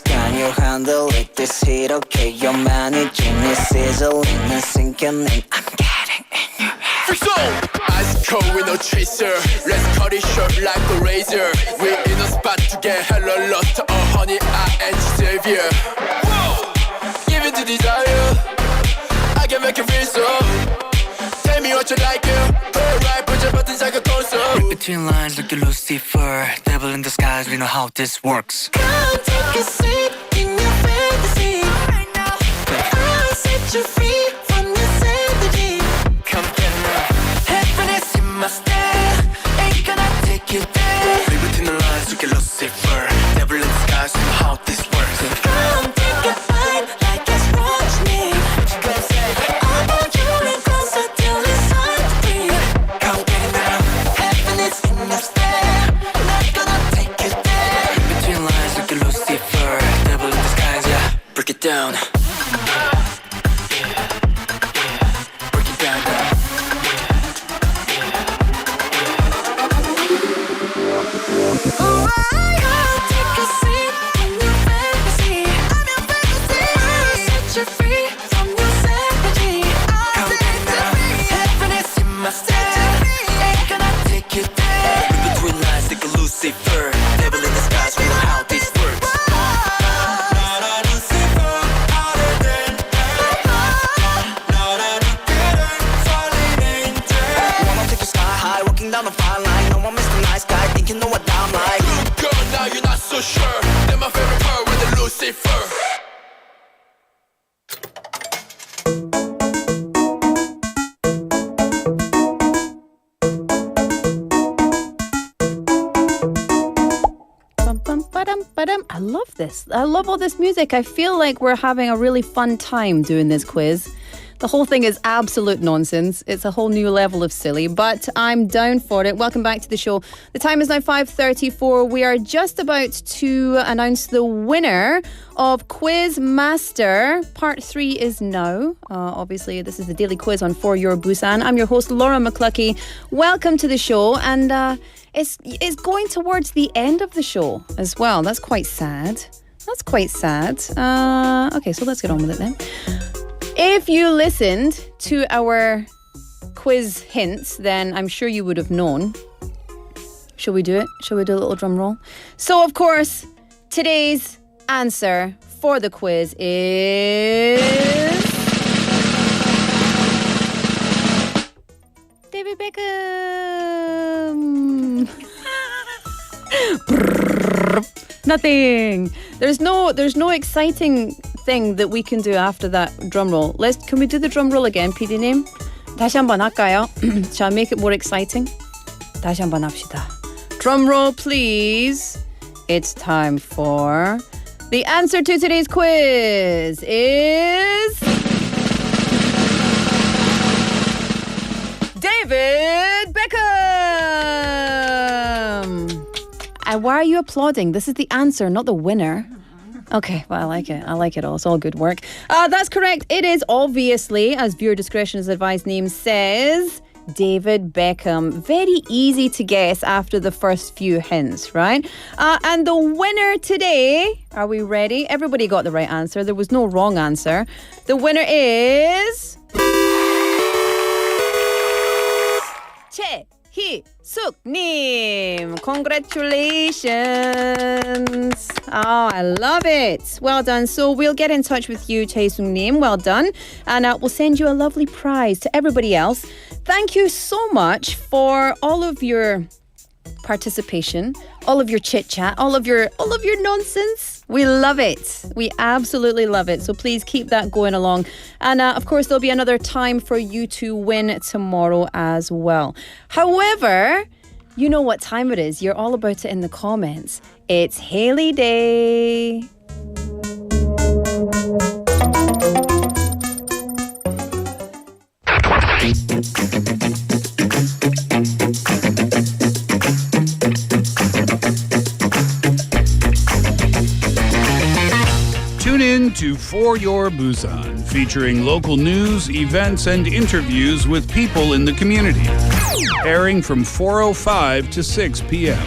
can you handle it? This heat, okay, you're managing it, sizzling and sinking in. I'm getting in your head. Free soul! Ice cold with no chaser. Let's cut it short like a razor. We're in a spot to get hella lost. Oh honey, I ain't savior. Whoa! Give it to desire. I can make you feel so. Tell me what you like, alright, put your buttons like a torso. Read between lines like a Lucifer. Devil in disguise, we know how this works. Come take a seat in your fantasy. I'll set you free from your sanity. Come get now. Happiness in my stare, ain't gonna take you there. Read between the lines like a Lucifer. Devil in disguise, we know how this works. Come take a bite, like it's what you need. I'll pull you in closer till it's hard to breathe. Come get it now. Happiness in your stare, not gonna take you there. Read between lines like a Lucifer. Devil in disguise, yeah. Break it down. Break it down now. Come take a seat in your fantasy. I'll set you free from your sanity. Happiness in my stare, ain't gonna take you there. Read between lines like a Lucifer. Devil in disguise, we know how this works. Wanna take you sky high, walking down the fine line. No one Mr. Nice Guy, think you know what I'm like. Girl, now you're not so sure. They're my favorite part with the Lucifer. I love this. I love all this music. I feel like we're having a really fun time doing this quiz. The whole thing is absolute nonsense. It's a whole new level of silly, but I'm down for it. Welcome back to the show. The time is now 5:34. We are just about to announce the winner of Quiz Master. Part 3 is now. Obviously, this is the daily quiz on For Your Busan. I'm your host, Laura McCluckey. Welcome to the show. And it's going towards the end of the show as well. That's quite sad. That's quite sad. Okay, so let's get on with it then. If you listened to our quiz hints, then I'm sure you would have known. Shall we do it? Shall we do a little drum roll? So, of course, today's answer for the quiz is David Beckham. Nothing. There's no exciting thing that we can do after that drum roll. Can we do the drum roll again, PD님? 다시 한번 할까요? Shall I make it more exciting? 다시 한번 합시다. Drum roll, please. It's time for the answer to today's quiz is David Beckham. And why are you applauding? This is the answer, not the winner. Okay, well, I like it. I like it all. It's all good work. That's correct. It is obviously, as viewer discretion is advised, name says, David Beckham. Very easy to guess after the first few hints, right? And the winner today, are we ready? Everybody got the right answer. There was no wrong answer. The winner is Hee-suk-님. Congratulations. Oh, I love it. Well done. So we'll get in touch with you, Chae-suk-님. Well done. And we'll send you a lovely prize to everybody else. Thank you so much for all of your participation, all of your chit-chat, all of your nonsense. We love it. We absolutely love it. So please keep that going along. And of course, there'll be another time for you to win tomorrow as well. However, you know what time it is. You're all about it in the comments. It's Haley Day. Tune in to For Your Busan, featuring local news, events, and interviews with people in the community. Airing from 4:05 to 6 p.m.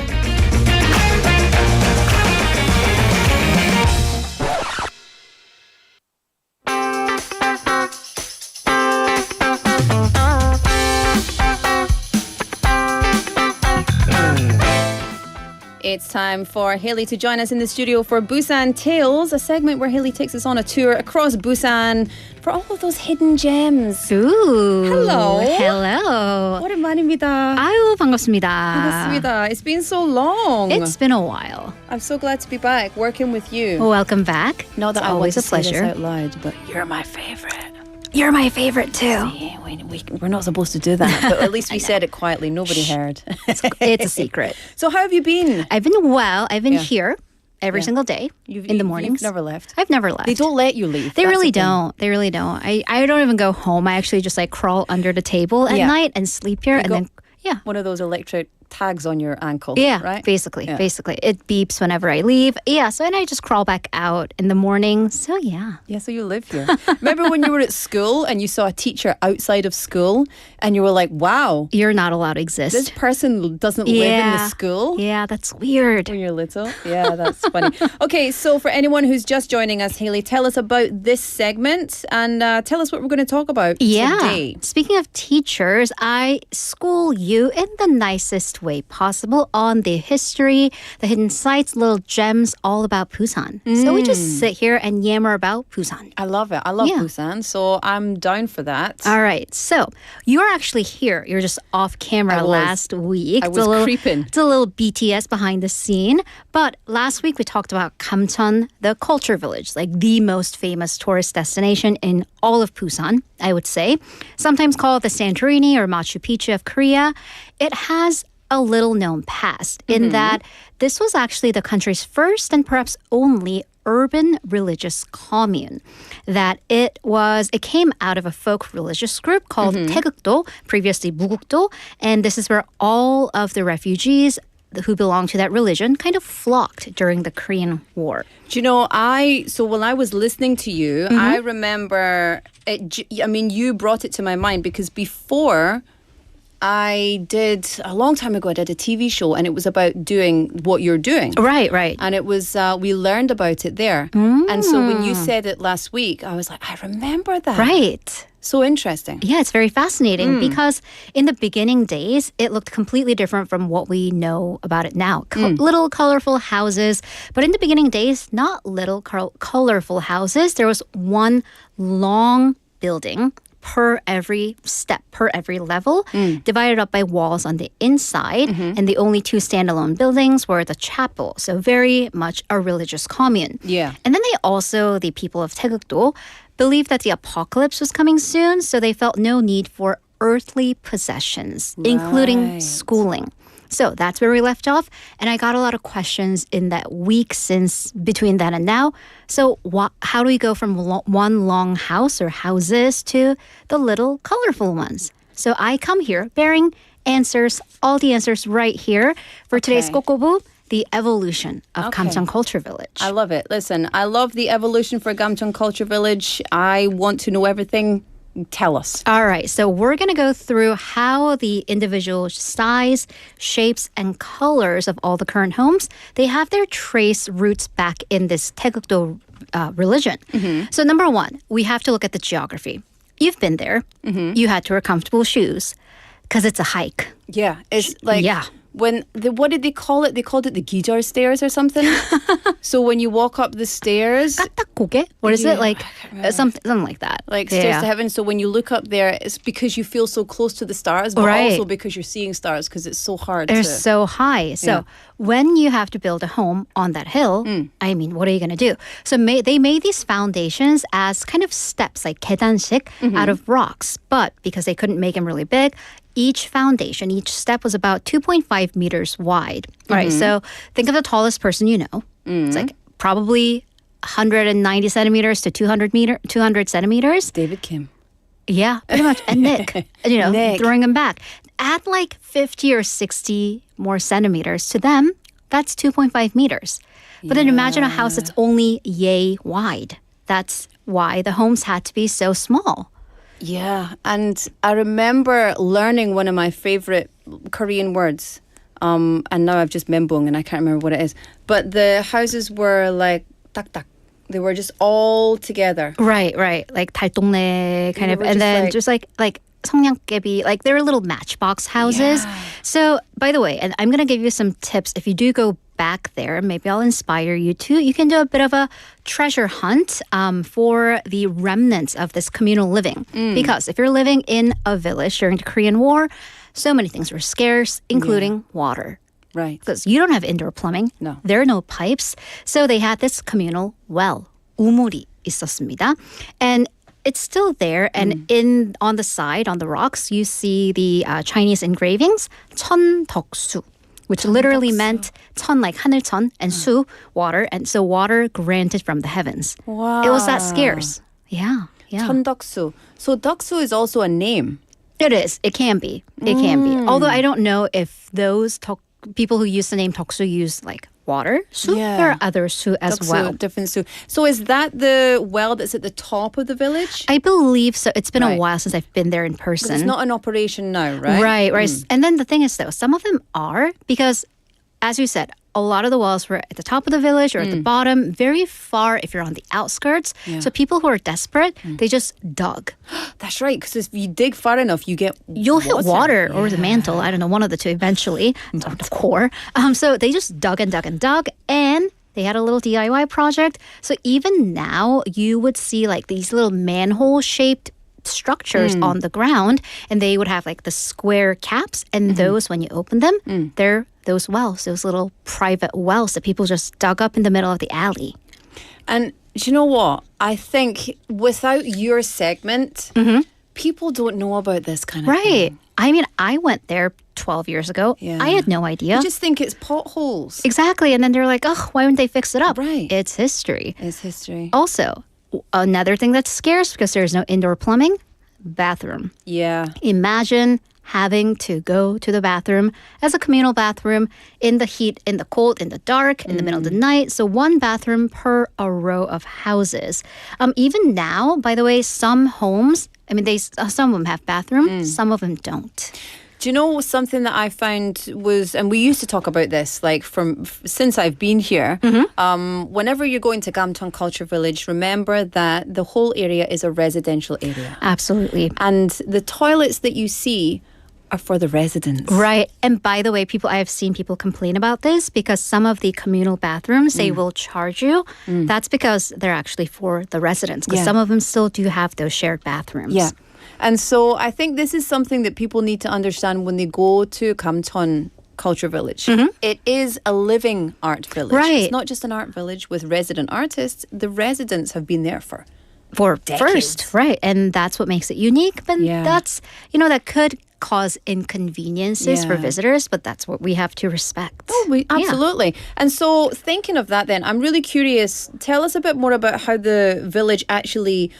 It's time for Haley to join us in the studio for Busan Tales, a segment where Haley takes us on a tour across Busan for all of those hidden gems. Ooh. Hello. Hello. 오랜만입니다. 아유, 반갑습니다. 반갑습니다. It's been so long. It's been a while. I'm so glad to be back working with you. Welcome back. Not that It's I want always to a say pleasure. this out loud, but you're my favorite. You're my favorite too. See, we're not supposed to do that, but at least we said it quietly. Nobody heard. It's a secret. So how have you been? I've been well. I've been Yeah. here every single day in the mornings. You've never left. I've never left. They don't let you leave. They That's really the thing. don't. They really don't. I don't even go home. I actually just like crawl under the table at Yeah. night and sleep here, and then one of those electric tags on your ankle. yeah, right? basically, Yeah. basically, it beeps whenever I leave. Yeah, so and I just crawl back out in the morning. So yeah. Yeah, so you live here. Remember when you were at school and you saw a teacher outside of school and you were like, wow, you're not allowed to exist. This person doesn't live in the school. Yeah, that's weird. When you're little. Yeah, that's funny. Okay, so for anyone who's just joining us, Haley, tell us about this segment and tell us what we're going to talk about today. Speaking of teachers, I school you in the nicest way possible on the history, the hidden sites, little gems, all about Busan. So we just sit here and yammer about Busan. I love it. I love Busan, so I'm down for that. All right. So you're actually here. You're just off camera last week. I was creeping. It's a little BTS behind the scene. But last week we talked about Kamcheon, the culture village, like the most famous tourist destination in all of Busan, I would say. Sometimes called the Santorini or Machu Picchu of Korea. It has a little known past in that this was actually the country's first and perhaps only urban religious commune. That it came out of a folk religious group called Taegukdo, previously Mugukdo, and this is where all of the refugees who belong to that religion kind of flocked during the Korean War. Do you know, so when I was listening to you, I remember, you brought it to my mind because before a long time ago, I did a TV show and it was about doing what you're doing. Right, right. And it was, we learned about it there. And so when you said it last week, I was like, I remember that. Right. So interesting. Yeah, it's very fascinating because in the beginning days, it looked completely different from what we know about it now. Little colorful houses. But in the beginning days, not little colorful houses. There was one long building per every step, per every level, divided up by walls on the inside. And the only two standalone buildings were the chapel. So very much a religious commune. Yeah. And then the people of Taegukdo believed that the apocalypse was coming soon, so they felt no need for earthly possessions, including schooling. So that's where we left off. And I got a lot of questions in that week since between then and now. So how do we go from one long house or houses to the little colorful ones? So I come here bearing answers, all the answers right here for today's 꼬.꼬.부, the evolution of Kamcheon Culture Village. I love it. Listen, I love the evolution for Kamcheon Culture Village. I want to know everything. Tell us. All right. So we're going to go through how the individual size, shapes, and colors of all the current homes, they have their trace roots back in this Taegukdo religion. So number one, we have to look at the geography. You've been there. You had to wear comfortable shoes because it's a hike. Yeah. It's like what did they call it? They called it the 기절 stairs or something. So when you walk up the stairs, 까딱고개? What is it like? Something like that. Like stairs to heaven. So when you look up there, it's because you feel so close to the stars, but also because you're seeing stars because it's so hard. They're so high. So when you have to build a home on that hill, I mean, what are you going to do? So they made these foundations as kind of steps, like 계단식, out of rocks. But because they couldn't make them really big, each foundation, each step was about 2.5 meters wide. All right, so think of the tallest person you know. It's like probably 190 centimeters to 200 centimeters. David Kim. Yeah, pretty much. And Nick, throwing him back. Add like 50 or 60 more centimeters to them, that's 2.5 meters. But then imagine a house that's only yay wide. That's why the homes had to be so small. Yeah, and I remember learning one of my favorite Korean words. And now I've just membung and I can't remember what it is. But the houses were like 딱딱. They were just all together. Right. Like 달동네 kind of, and then just like 성냥개비, like they're little matchbox houses. Yeah. So, by the way, and I'm going to give you some tips. If you do go back there, maybe I'll inspire you too. You can do a bit of a treasure hunt for the remnants of this communal living. Because if you're living in a village during the Korean War, so many things were scarce, including water. Right. Because you don't have indoor plumbing. No. There are no pipes. So they had this communal well. 우물이 있었습니다. And it's still there. And on the side, on the rocks, you see the Chinese engravings, 천덕수, which literally meant 천, like 하늘천, and 수, water. And so water granted from the heavens. Wow. It was that scarce. Yeah. 천덕수. So 덕수 is also a name. It is. It can be. Although I don't know if those people who use the name 덕수 use like water su. There are other su as 덕수, well. Different su. So is that the well that's at the top of the village? I believe so. It's been a while since I've been there in person. It's not in operation now, right? Right. And then the thing is though, some of them are because, as you said, a lot of the wells were at the top of the village or at the bottom, very far if you're on the outskirts. Yeah. So people who are desperate, they just dug. That's right, because if you dig far enough, you'll hit water or the mantle. I don't know, one of the two eventually, the core. So they just dug and dug and dug, and they had a little DIY project. So even now, you would see like these little manhole-shaped structures on the ground, and they would have like the square caps, and those, when you open them, they're those wells, those little private wells that people just dug up in the middle of the alley. And do you know what? I think without your segment, people don't know about this kind of thing. I mean, I went there 12 years ago. Yeah. I had no idea. You just think it's potholes. Exactly. And then they're like, oh, why wouldn't they fix it up? Right. It's history. It's history. Also, another thing that's scarce because there's no indoor plumbing, bathroom. Yeah. Imagine having to go to the bathroom as a communal bathroom in the heat, in the cold, in the dark, in the middle of the night. So one bathroom per a row of houses. Even now, by the way, some homes, I mean, some of them have bathrooms, some of them don't. Do you know something that I found was, and we used to talk about this, like since I've been here, whenever you're going to Gamcheon Culture Village, remember that the whole area is a residential area. Absolutely. And the toilets that you see are for the residents. Right. And by the way, I have seen people complain about this because some of the communal bathrooms, they will charge you. That's because they're actually for the residents, because some of them still do have those shared bathrooms. Yeah. And so I think this is something that people need to understand when they go to Gamcheon Culture Village. It is a living art village. Right. It's not just an art village with resident artists. The residents have been there for decades. First, right. And that's what makes it unique. But that's, that could cause inconveniences for visitors, but that's what we have to respect. Oh, absolutely. And so thinking of that then, I'm really curious, tell us a bit more about how the village actually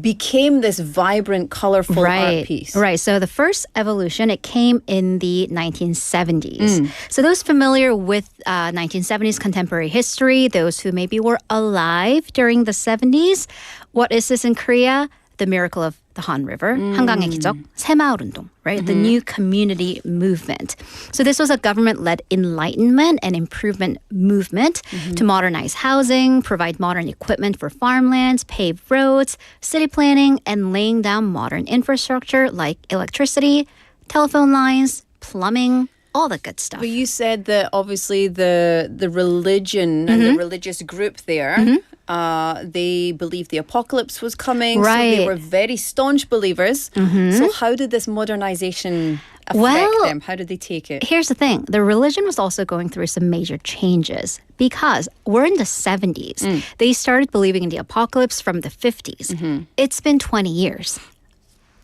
became this vibrant, colorful art piece. Right. So the first evolution, it came in the 1970s. So those familiar with 1970s contemporary history, those who maybe were alive during the 70s, what is this in Korea? The miracle of the Han River, 한강의 기적, 새마을운동, right? The new community movement. So this was a government-led enlightenment and improvement movement to modernize housing, provide modern equipment for farmlands, pave roads, city planning, and laying down modern infrastructure like electricity, telephone lines, plumbing, all the good stuff. But you said that obviously the religion and the religious group there, they believed the apocalypse was coming. Right. So they were very staunch believers. So how did this modernization affect them? How did they take it? Here's the thing. The religion was also going through some major changes because we're in the 70s. They started believing in the apocalypse from the 50s. It's been 20 years.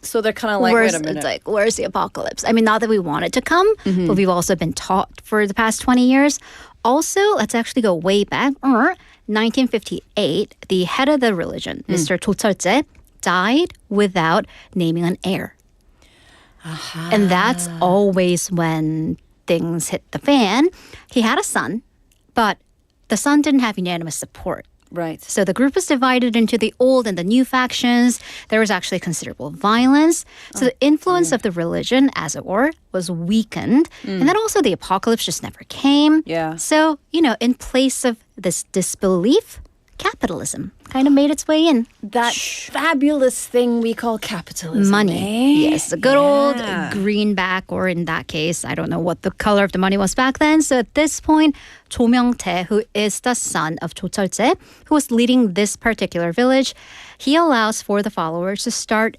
So they're kind of like, wait a minute. It's like, where's the apocalypse? I mean, not that we want it to come, but we've also been taught for the past 20 years. Also, let's actually go way back. 1958, the head of the religion, Mr. 조철제, died without naming an heir. And that's always when things hit the fan. He had a son, but the son didn't have unanimous support. Right. So the group was divided into the old and the new factions. There was actually considerable violence. So the influence of the religion, as it were, was weakened. And then also the apocalypse just never came. Yeah. So, in place of this disbelief, capitalism kind of made its way in. That fabulous thing we call capitalism. Money. Eh? Yes, a good old greenback, or in that case, I don't know what the color of the money was back then. So at this point, Jo Myung-tae, who is the son of Jo Chol-jae, who was leading this particular village, he allows for the followers to start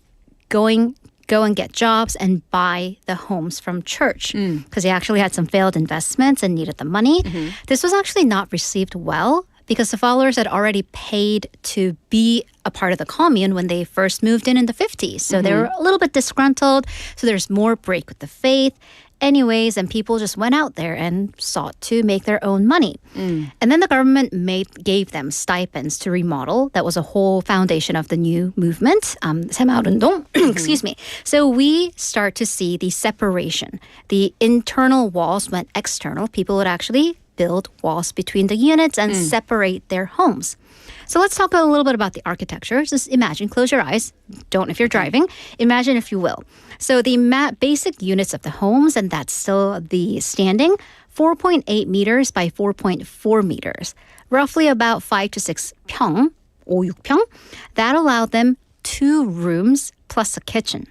go and get jobs and buy the homes from church because he actually had some failed investments and needed the money. This was actually not received well because the followers had already paid to be a part of the commune when they first moved in the 50s. So they were a little bit disgruntled. So there's more break with the faith. Anyways, and people just went out there and sought to make their own money. And then the government gave them stipends to remodel. That was a whole foundation of the new movement, 새마을운동. Excuse me. So we start to see the separation. The internal walls went external. People would actually build walls between the units and separate their homes. So let's talk a little bit about the architecture. Just imagine, close your eyes. Don't if you're driving. Imagine if you will. So the basic units of the homes, and that's still the standing, 4.8 meters by 4.4 meters, roughly about 5 to 6 평, 5, 6평. That allowed them 2 rooms plus a kitchen.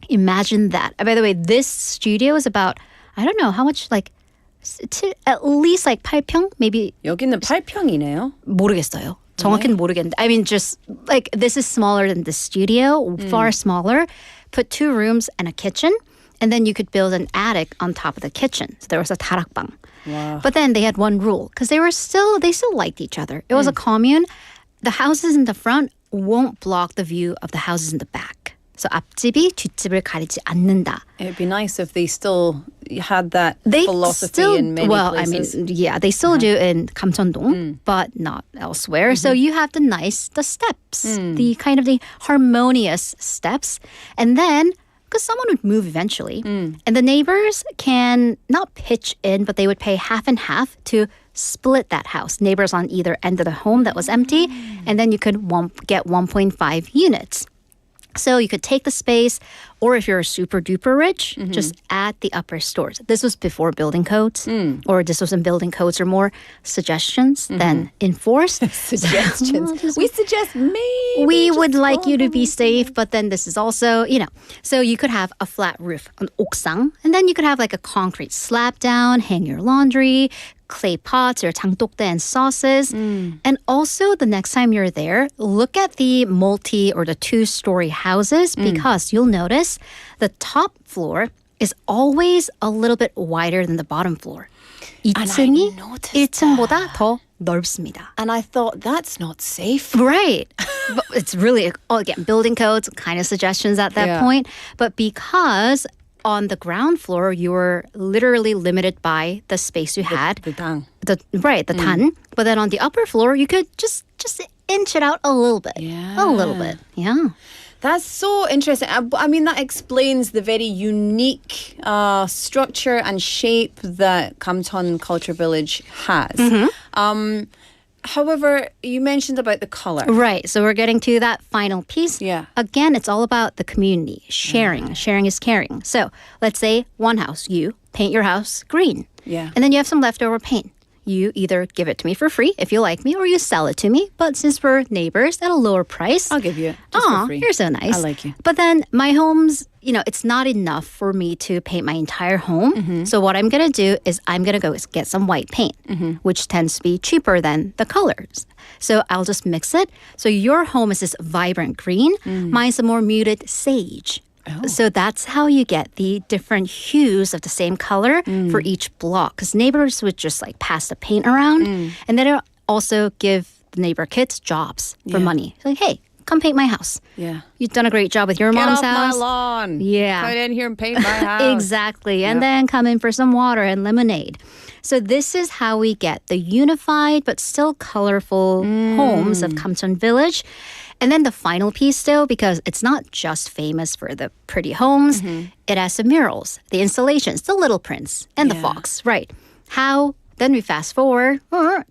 Imagine that. By the way, this studio is about, I don't know how much, at least 8평? Maybe. 여기는 8평이네요. 모르겠어요. 정확히는 모르겠는데. I mean, just this is smaller than the studio, far smaller. Put 2 rooms and a kitchen, and then you could build an attic on top of the kitchen. So there was a 다락방. Wow. But then they had one rule because they still liked each other. It was a commune. The houses in the front won't block the view of the houses in the back. So 앞집이 뒷집을 가리지 않는다. It'd be nice if they still had that philosophy in many places. I mean, yeah, they still do in 감천동, but not elsewhere. So you have the steps, the kind of the harmonious steps. And then, because someone would move eventually, and the neighbors can not pitch in, but they would pay half and half to split that house. Neighbors on either end of the home that was empty, and then you could get 1.5 units. So you could take the space, or if you're super duper rich, just add the upper stores. This was before building codes, or this was in building codes, or more suggestions than enforced. Suggestions. We suggest maybe. We would like you to be safe, but then this is also, So you could have a flat roof, an 옥상, and then you could have a concrete slab down, hang your laundry, clay pots or 장독대 and sauces. And also the next time you're there, look at the multi or the 2-story houses because you'll notice the top floor is always a little bit wider than the bottom floor. 2층이 1층보다 더 넓습니다. And I thought, that's not safe. Right. But it's really, again, building codes, kind of suggestions at that point. But because on the ground floor, you were literally limited by the space you had. The 당. The 단. But then on the upper floor, you could just inch it out a little bit. Yeah. A little bit. Yeah. That's so interesting. I mean, that explains the very unique structure and shape that Kamcheon Culture Village has. However, you mentioned about the color. Right. So we're getting to that final piece. Yeah. Again, it's all about the community. Sharing. Sharing is caring. So let's say one house, you paint your house green. Yeah. And then you have some leftover paint. You either give it to me for free if you like me, or you sell it to me. But since we're neighbors at a lower price, I'll give you it just for free. You're so nice. I like you. But then my home's it's not enough for me to paint my entire home. So what I'm going to do is I'm going to go get some white paint, which tends to be cheaper than the colors. So I'll just mix it. So your home is this vibrant green. Mine's a more muted sage. So that's how you get the different hues of the same color for each block. Because neighbors would just like pass the paint around. And then it'll also give the neighbor kids jobs for money. It's like, hey, come paint my house. Yeah. You've done a great job with your mom's house. Get off my lawn. Yeah. Come in here and paint my house. Exactly. And then come in for some water and lemonade. So this is how we get the unified but still colorful homes of Kamcheon Village. And then the final piece still, because it's not just famous for the pretty homes, it has the murals, the installations, the Little Prince, and the Fox, right? Then we fast forward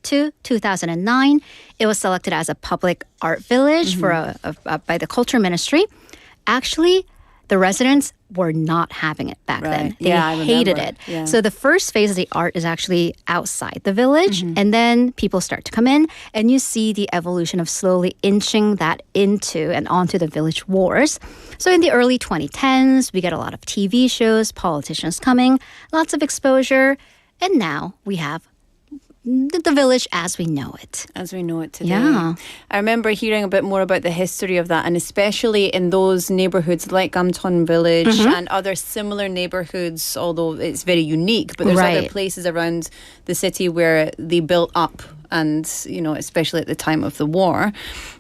to 2009. It was selected as a public art village by the Culture Ministry. Actually, the residents were not having it back then. They hated it. Yeah. So the first phase of the art is actually outside the village. And then people start to come in and you see the evolution of slowly inching that into and onto the village wars. So in the early 2010s, we get a lot of TV shows, politicians coming, lots of exposure. And now we have the village as we know it. As we know it today. Yeah. I remember hearing a bit more about the history of that, and especially in those neighbourhoods like Kamcheon Village and other similar neighbourhoods, although it's very unique, but there's other places around the city where they built up, and, especially at the time of the war.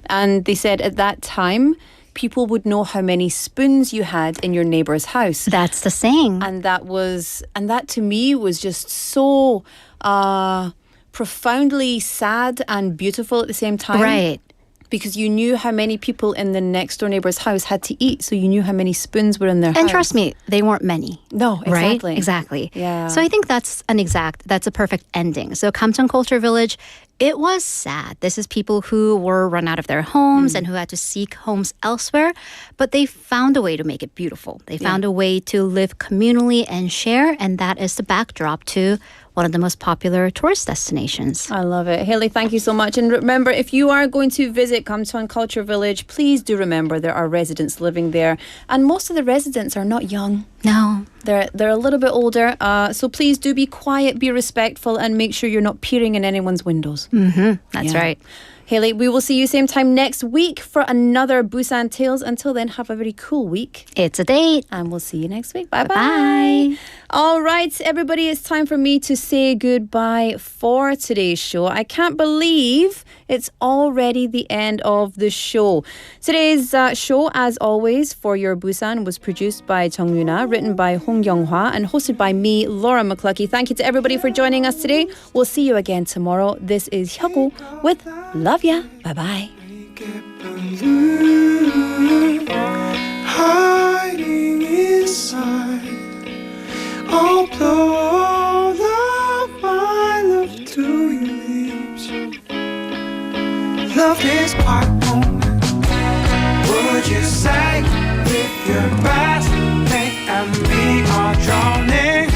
And they said at that time, people would know how many spoons you had in your neighbour's house. That's the saying. And that to me was just so profoundly sad and beautiful at the same time. Right. Because you knew how many people in the next door neighbour's house had to eat, so you knew how many spoons were in their house. And trust me, they weren't many. No, exactly. Right? Exactly. Yeah. So I think that's a perfect ending. So Kamcheon Culture Village, it was sad. This is people who were run out of their homes and who had to seek homes elsewhere, but they found a way to make it beautiful. They found a way to live communally and share, and that is the backdrop to one of the most popular tourist destinations. I love it. Haley, thank you so much. And remember, if you are going to visit Kamcheon Culture Village, please do remember there are residents living there. And most of the residents are not young. No. They're a little bit older. So please do be quiet, be respectful, and make sure you're not peering in anyone's windows. That's right. Haley, we will see you same time next week for another Busan Tales. Until then, have a very cool week. It's a date. And we'll see you next week. Bye-bye. All right, everybody, it's time for me to say goodbye for today's show. I can't believe it's already the end of the show. Today's show, as always, For Your Busan, was produced by Jung Yuna, written by Hong Young-hwa, and hosted by me, Laura McCluckey. Thank you to everybody for joining us today. We'll see you again tomorrow. This is Hyoko with Love Ya. Bye-bye. Hiding inside, I'll blow all of my love to your lips. Love is quite moment. Would you say if your best mate and me are drowning,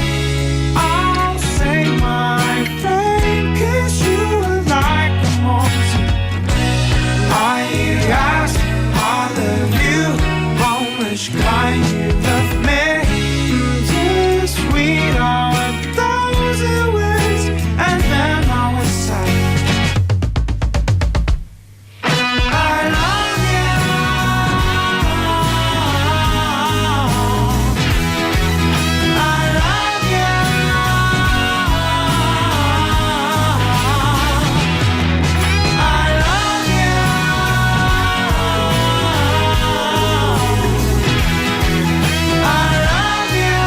I'll say my friend, 'cause you are like the most. I ask, I love you, how much can you love me? Too sweet are 1,000 words, and then I was sad. I love you. I love you. I love you. I love you.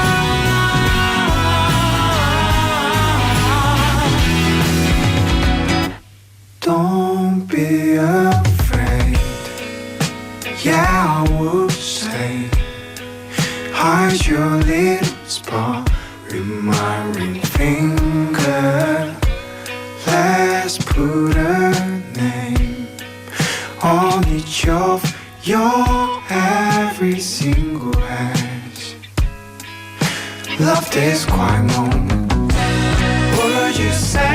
Don't be afraid. Yeah, I would say, hide your little spot in my ring finger. Let's put a name on each of your every single edge. Love this quiet moment. Would you say